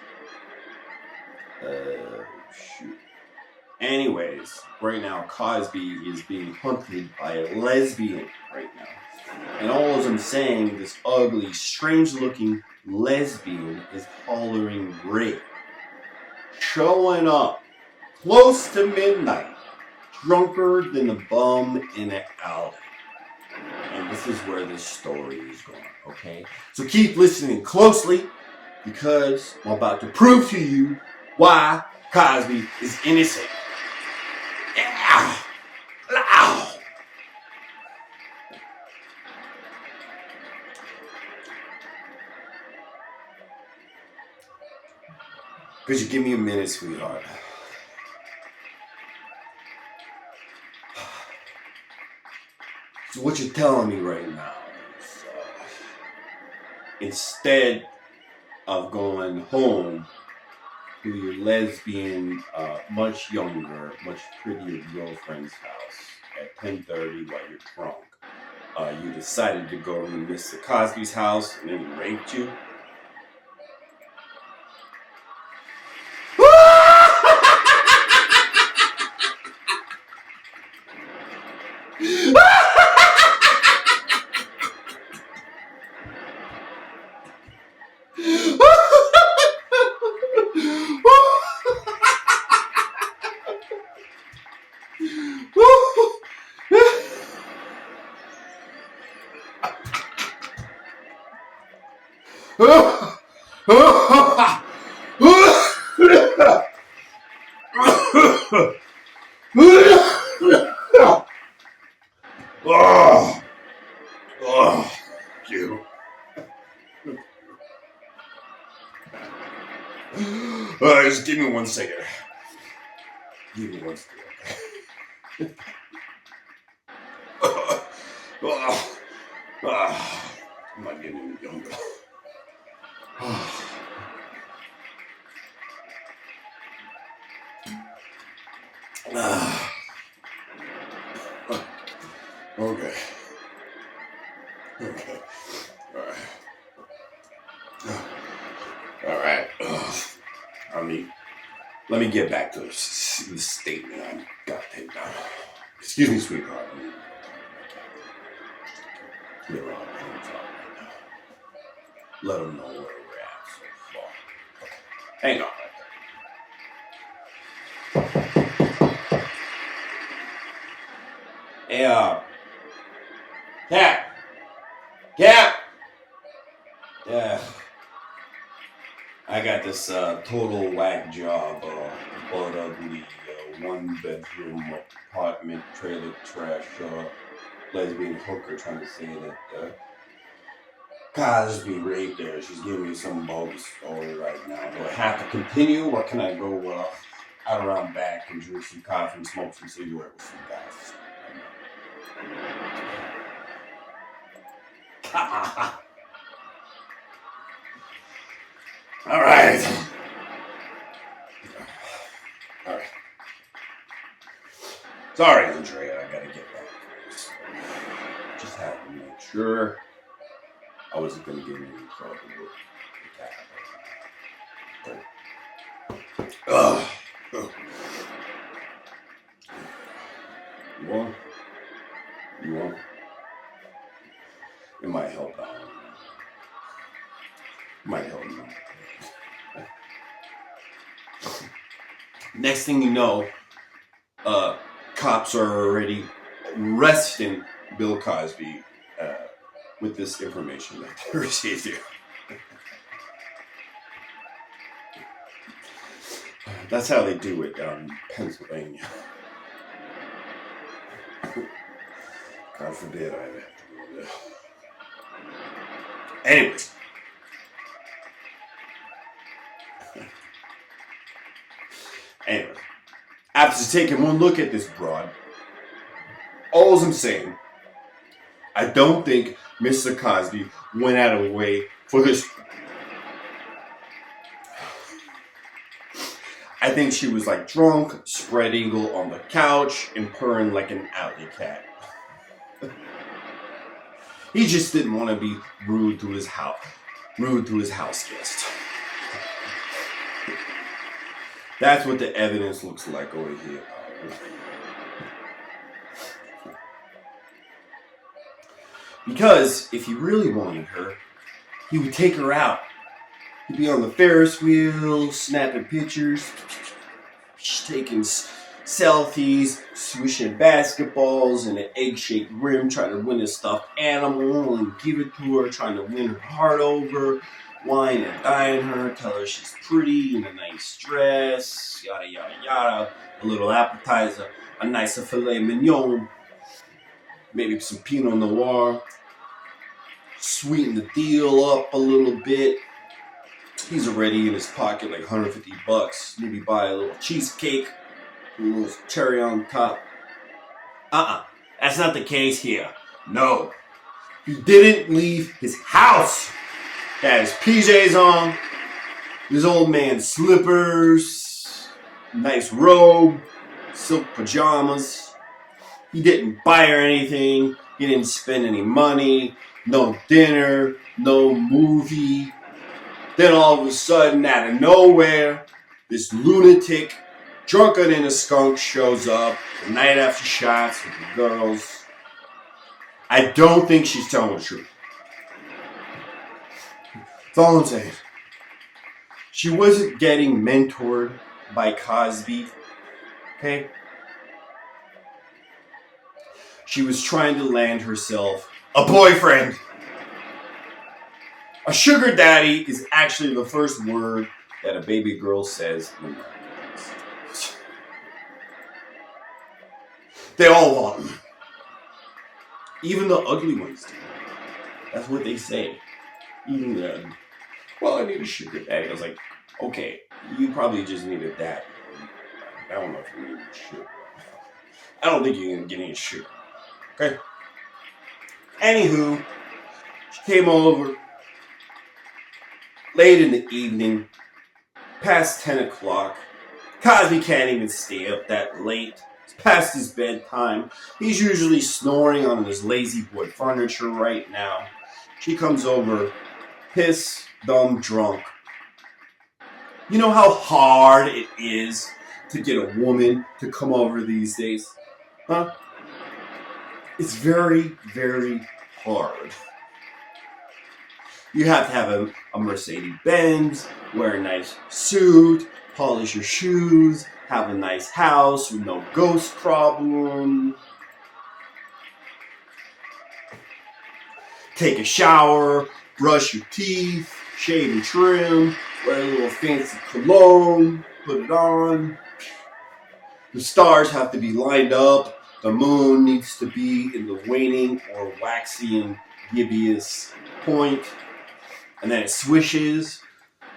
Shoot. Anyways, right now Cosby is being hunted by a lesbian right now. And all as I'm saying, this ugly, strange-looking lesbian is hollering rape. Showing up close to midnight, drunker than a bum in an alley. And this is where this story is going, okay? So keep listening closely, because I'm about to prove to you why Cosby is innocent. Yeah! Ow! Could you give me a minute, sweetheart? So what you're telling me right now is, instead of going home to your lesbian, much younger, much prettier girlfriend's house at 10:30 while you're drunk, you decided to go to Mr. Cosby's house and then he raped you. You. Just give me 1 second. Give me 1 second. I'm not getting any younger. Ah, okay. Okay. All right. All right. Let me get back to this statement I got to take down. Excuse me, sweetheart. They're all hands up right now. Let them know where we're at so far. Hang on. Hey, Cat! Cat! Yeah. I got this total whack job, butt ugly, one bedroom apartment, trailer trash, lesbian hooker trying to say that Cosby raped her. She's giving me some bogus story right now. Do I have to continue, or can I go out around back and drink some coffee and smoke some cigarette with some guys? All right. All right. Sorry, Andrea. I gotta get back to this. Just had to make sure I wasn't gonna get in trouble with the cat. Ugh. You want? You want? It might help out. It might help me. Next thing you know, cops are already arresting Bill Cosby with this information that they received here. That's how they do it down in Pennsylvania. God forbid I have to go there. Anyways. Anyway, after taking one look at this broad, all I'm saying, I don't think Mr. Cosby went out of the way for this. I think she was like drunk, spread eagle on the couch, and purring like an alley cat. He just didn't want to be rude to his house guest. That's what the evidence looks like over here. Because if he really wanted her, he would take her out. He'd be on the Ferris wheel, snapping pictures, taking selfies, swishing basketballs and an egg-shaped rim, trying to win a stuffed animal and give it to her, trying to win her heart over, wine and dine her, tell her she's pretty in a nice dress, yada yada yada, a little appetizer, a nicer filet mignon, maybe some Pinot Noir, sweeten the deal up a little bit. He's already in his pocket like $150. Maybe buy a little cheesecake, a little cherry on top. That's not the case here. No. He didn't leave his house. He had his PJs on, his old man's slippers, nice robe, silk pajamas. He didn't buy her anything. He didn't spend any money. No dinner, no movie. Then all of a sudden, out of nowhere, this lunatic, drunker than a skunk, shows up the night after shots with the girls. I don't think she's telling the truth. That's all I'm saying. She wasn't getting mentored by Cosby, okay? She was trying to land herself a boyfriend. A sugar daddy is actually the first word that a baby girl says in America. They all want them. Even the ugly ones do. That's what they say. Even the, well, I need a sugar daddy. I was like, okay, you probably just need a daddy. I don't know if you need a sugar. I don't think you're going to get any sugar. Okay? Anywho, she came over late in the evening, past 10 o'clock, Cosby can't even stay up that late. It's past his bedtime. He's usually snoring on his lazy boy furniture right now. She comes over, pissed, dumb, drunk. You know how hard it is to get a woman to come over these days? Huh? It's very, very hard. You have to have a Mercedes-Benz, wear a nice suit, polish your shoes, have a nice house with no ghost problem, take a shower, brush your teeth, shave and trim, wear a little fancy cologne, put it on. The stars have to be lined up. The moon needs to be in the waning or waxing gibbous point. And then it swishes.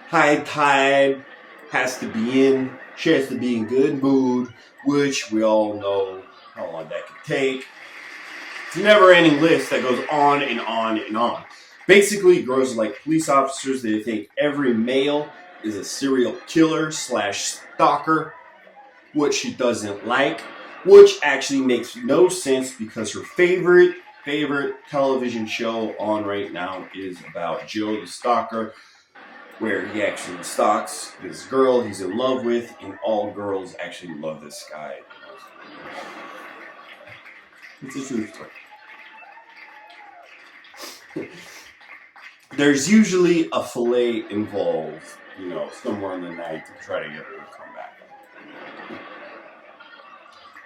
High tide has to be in. She has to be in good mood, which we all know how long that can take. It's a never-ending list that goes on and on and on. Basically, girls are like police officers. They think every male is a serial killer / stalker, which she doesn't like, which actually makes no sense because her favorite television show on right now is about Joe the Stalker, where he actually stalks this girl he's in love with, and all girls actually love this guy. It's a true story. There's usually a fillet involved, somewhere in the night to try to get her to come back.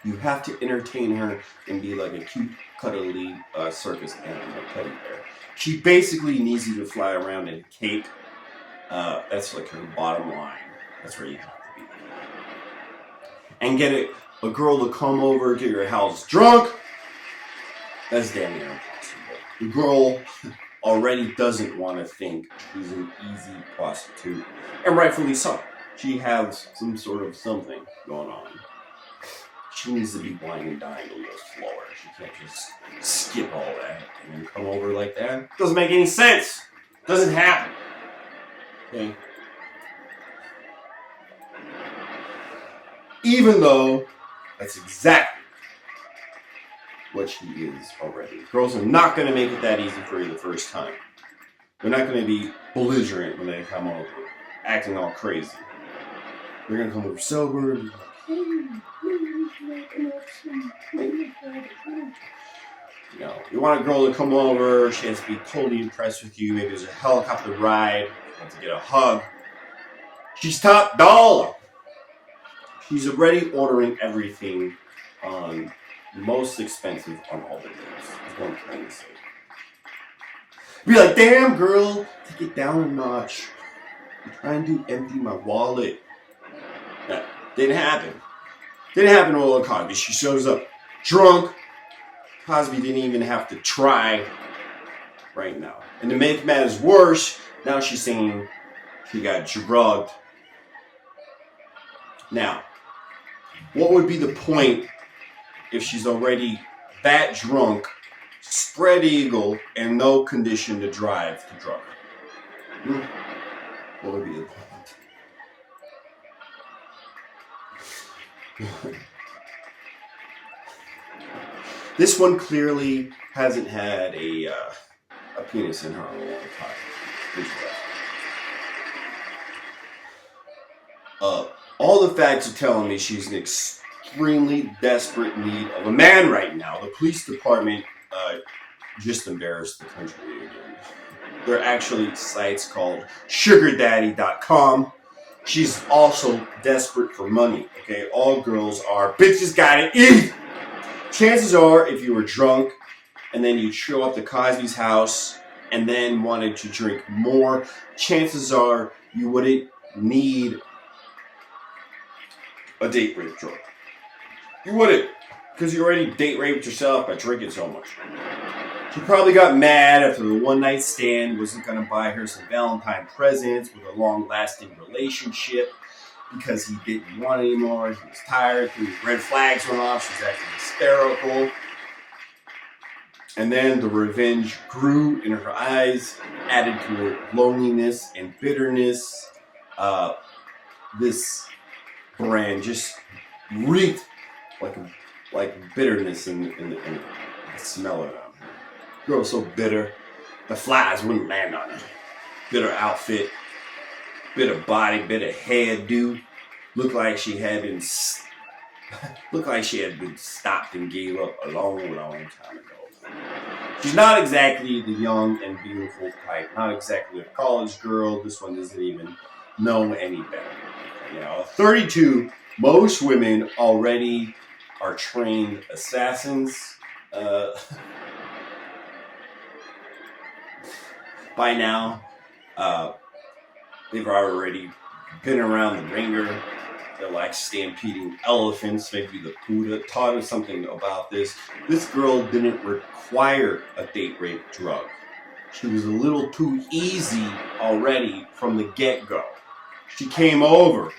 You have to entertain her and be like a cute, cuddly circus animal teddy bear. She basically needs you to fly around in a cape. That's like her bottom line. That's where you have to be. And get a girl to come over to your house drunk, that's damn near impossible. The girl already doesn't want to think she's an easy prostitute. And rightfully so. She has some sort of something going on. She needs to be wine and dine a little slower. She can't just skip all that and then come over like that. Doesn't make any sense. Doesn't happen. Okay? Even though that's exactly what she is already. Girls are not going to make it that easy for you the first time. They're not going to be belligerent when they come over, acting all crazy. They're going to come over sober and be like, you want a girl to come over, she has to be totally impressed with you. Maybe there's a helicopter ride, you want to get a hug. She's top dollar. She's already ordering everything on most expensive on all the days. That's what I'm trying to say. Be like, damn girl, take it down a notch. I'm trying to empty my wallet. That didn't happen. Didn't happen to Ola Cosby. She shows up drunk. Cosby didn't even have to try right now. And to make matters worse, now she's saying she got drugged. Now, what would be the point if she's already that drunk, spread eagle, and no condition to drive to drug her? What would be the point? This one clearly hasn't had a penis in her in a long time. All the facts are telling me she's in extremely desperate need of a man right now. The police department just embarrassed the country again. There are actually sites called sugardaddy.com. She's also desperate for money, okay? All girls are. Bitches gotta eat! Chances are, if you were drunk and then you'd show up to Cosby's house and then wanted to drink more, chances are you wouldn't need a date rape drunk. You wouldn't, because you already date raped yourself by drinking so much. She probably got mad after the one-night stand, wasn't going to buy her some Valentine presents with a long-lasting relationship because he didn't want anymore. He was tired. The red flags went off. She's acting hysterical. And then the revenge grew in her eyes, added to her loneliness and bitterness. This brand just reeked like bitterness in the smell of them. Girl was so bitter, the flies wouldn't land on her. Bitter outfit, bitter body, bitter hairdo. Looked like she had been stopped and gave up a long time ago. She's not exactly the young and beautiful type. Not exactly a college girl. This one doesn't even know any better. You know, 32. Most women already are trained assassins. By now, they've already been around the ringer. They're like stampeding elephants. Maybe the Buddha taught us something about this. This girl didn't require a date rape drug. She was a little too easy already from the get-go. She came over,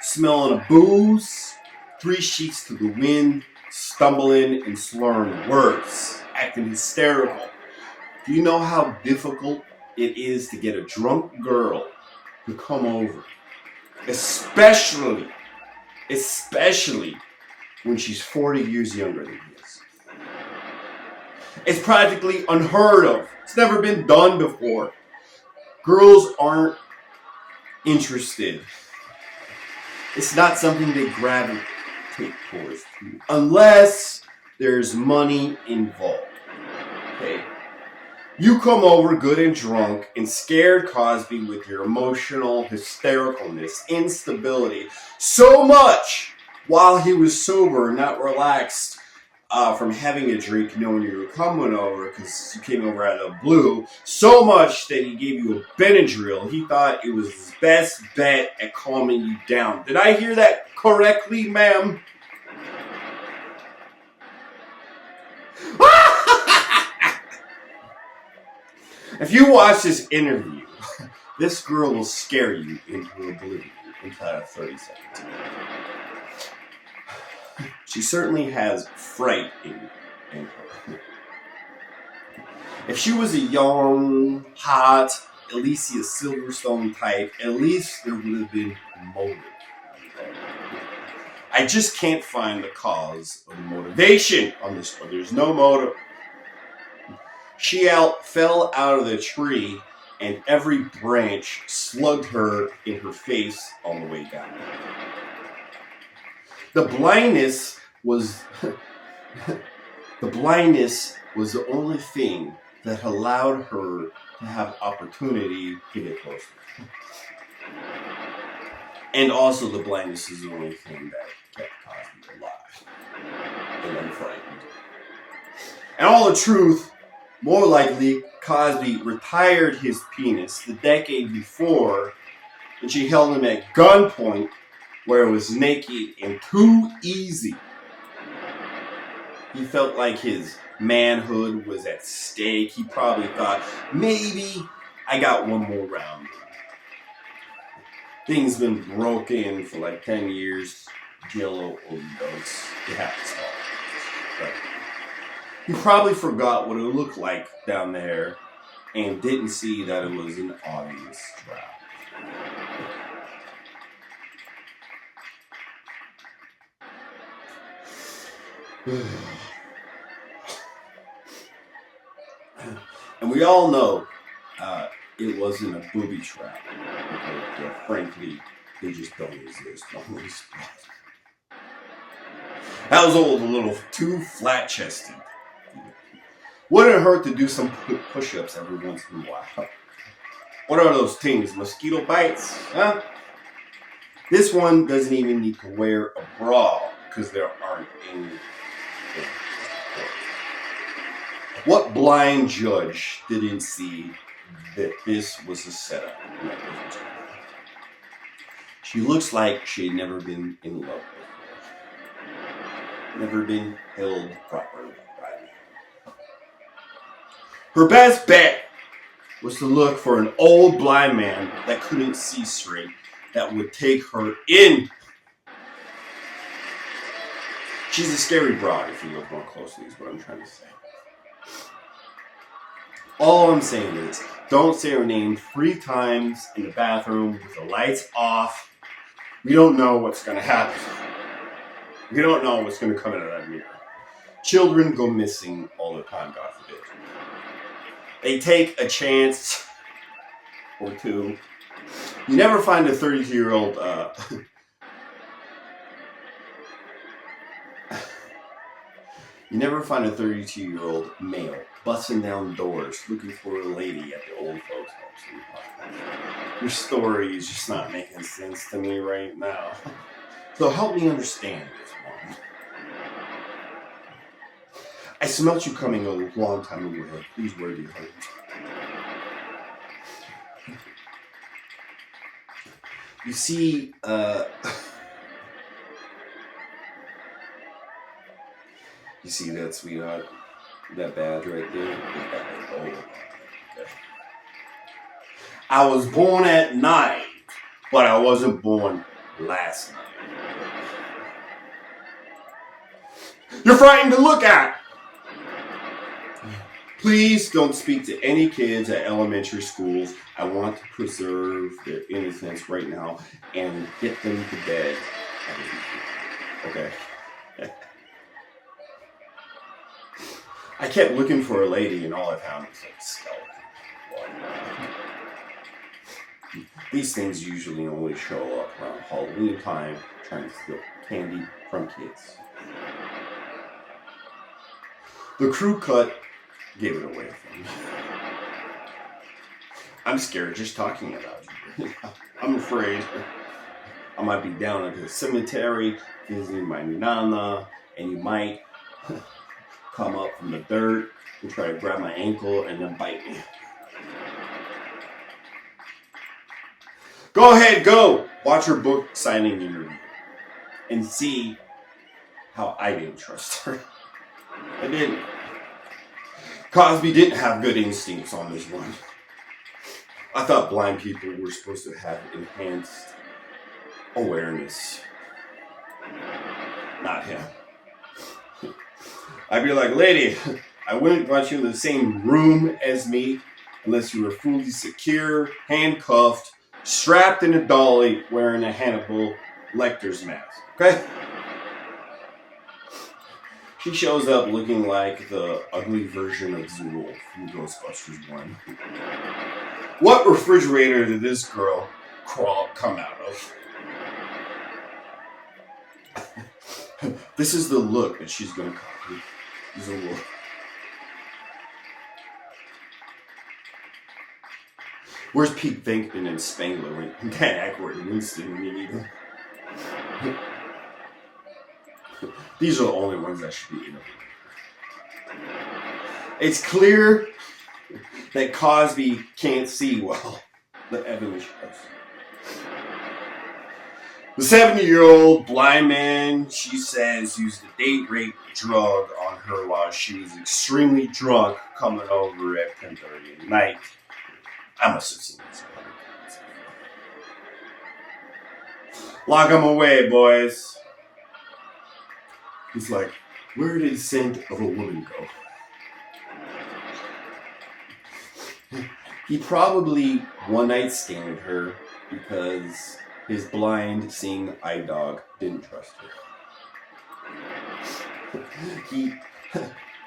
smelling of booze, 3 sheets to the wind, stumbling and slurring words, acting hysterical. Do you know how difficult it is to get a drunk girl to come over? Especially when she's 40 years younger than he is. It's practically unheard of. It's never been done before. Girls aren't interested. It's not something they gravitate towards unless there's money involved. Okay? You come over good and drunk and scared Cosby with your emotional hystericalness, instability, so much while he was sober, not relaxed from having a drink, knowing you were coming over because you came over out of the blue, so much that he gave you a Benadryl. He thought it was his best bet at calming you down. Did I hear that correctly, ma'am? If you watch this interview, this girl will scare you into oblivion inside of 30 seconds. She certainly has fright in her. If she was a young, hot, Alicia Silverstone type, at least there would have been motive. I just can't find the cause of the motivation on this one. There's no motive. She fell out of the tree, and every branch slugged her in her face on the way down. The blindness was the only thing that allowed her to have opportunity to get closer. And also the blindness is the only thing that kept Cosby alive and unfrightened. And all the truth, more likely, Cosby retired his penis the decade before, and she held him at gunpoint where it was naked and too easy. He felt like his manhood was at stake. He probably thought, maybe I got one more round. Things been broken for like 10 years. Jello overdose. It happens all. But he probably forgot what it looked like down there and didn't see that it was an obvious trap. And we all know it wasn't a booby trap. Because, frankly, they just don't exist on this spot. That was old, a little too flat-chested. Wouldn't hurt to do some push-ups every once in a while. What are those things? Mosquito bites? Huh? This one doesn't even need to wear a bra because there aren't any. What blind judge didn't see that this was a setup? She looks like she had never been in love before. Never been held properly by me. Her best bet was to look for an old blind man that couldn't see straight that would take her in. She's a scary broad if you look more closely, is what I'm trying to say. All I'm saying is, don't say her name 3 times in the bathroom with the lights off We don't know what's going to happen. We don't know what's going to come out of that mirror. Children go missing all the time, God forbid. They take a chance or two. You never find a 32-year-old you never find a 32-year-old male busting down doors looking for a lady at the old folks' house. Your story is just not making sense to me right now. So help me understand this one. I smelt you coming a long time ago. Please wear the heart. You see, you see that, sweetheart? That badge right there? Oh, okay. I was born at night, but I wasn't born last night. You're frightened to look at! Please don't speak to any kids at elementary schools. I want to preserve their innocence right now and get them to bed. Okay. I kept looking for a lady and all I found was like a skeleton. These things usually only show up around Halloween time, trying to steal candy from kids. The crew cut gave it away from me. I'm scared just talking about you. I'm afraid I might be down at the cemetery visiting my nana, and you might come up from the dirt and try to grab my ankle and then bite me. Go ahead, go! Watch your book signing interview and see how I didn't trust her. I didn't. Cosby didn't have good instincts on this one. I thought blind people were supposed to have enhanced awareness. Not him. I'd be like, lady, I wouldn't want you in the same room as me unless you were fully secure, handcuffed, strapped in a dolly, wearing a Hannibal Lecter's mask. Okay? She shows up looking like the ugly version of Zool from Ghostbusters 1. What refrigerator did this girl come out of? This is the look that she's going to copy. Zool. Where's Pete Venkman and Spangler when Dan Aykroyd and Winston when you need them? These are the only ones that should be interviewed. It's clear that Cosby can't see well. The evidence shows. The 70-year-old blind man, she says, used a date rape drug on her while she was extremely drunk coming over at 10:30 at night. I must have seen this 100 times. Lock him away, boys. He's like, where did the scent of a woman go? He probably one-night standed her because his blind seeing eye dog didn't trust her.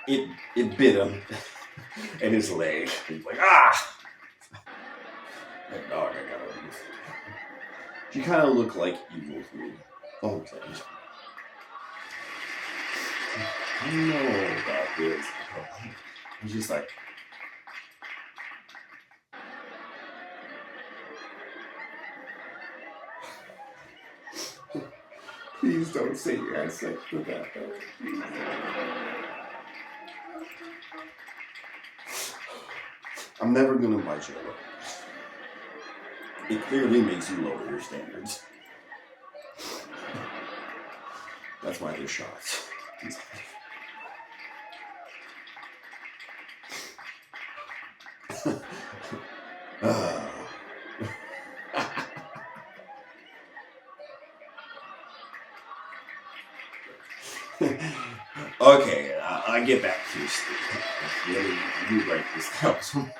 It bit him in his leg. He's like, ah! That dog, I gotta miss it. She kind of looked like evil to me. Oh, I'm saying. I don't know about this. I'm just like, please don't say you had sex with that though. I'm never gonna bite you up. It clearly makes you lower your standards. That's why there's shots. Okay, I'll get back to you, Steve. Let me write this down.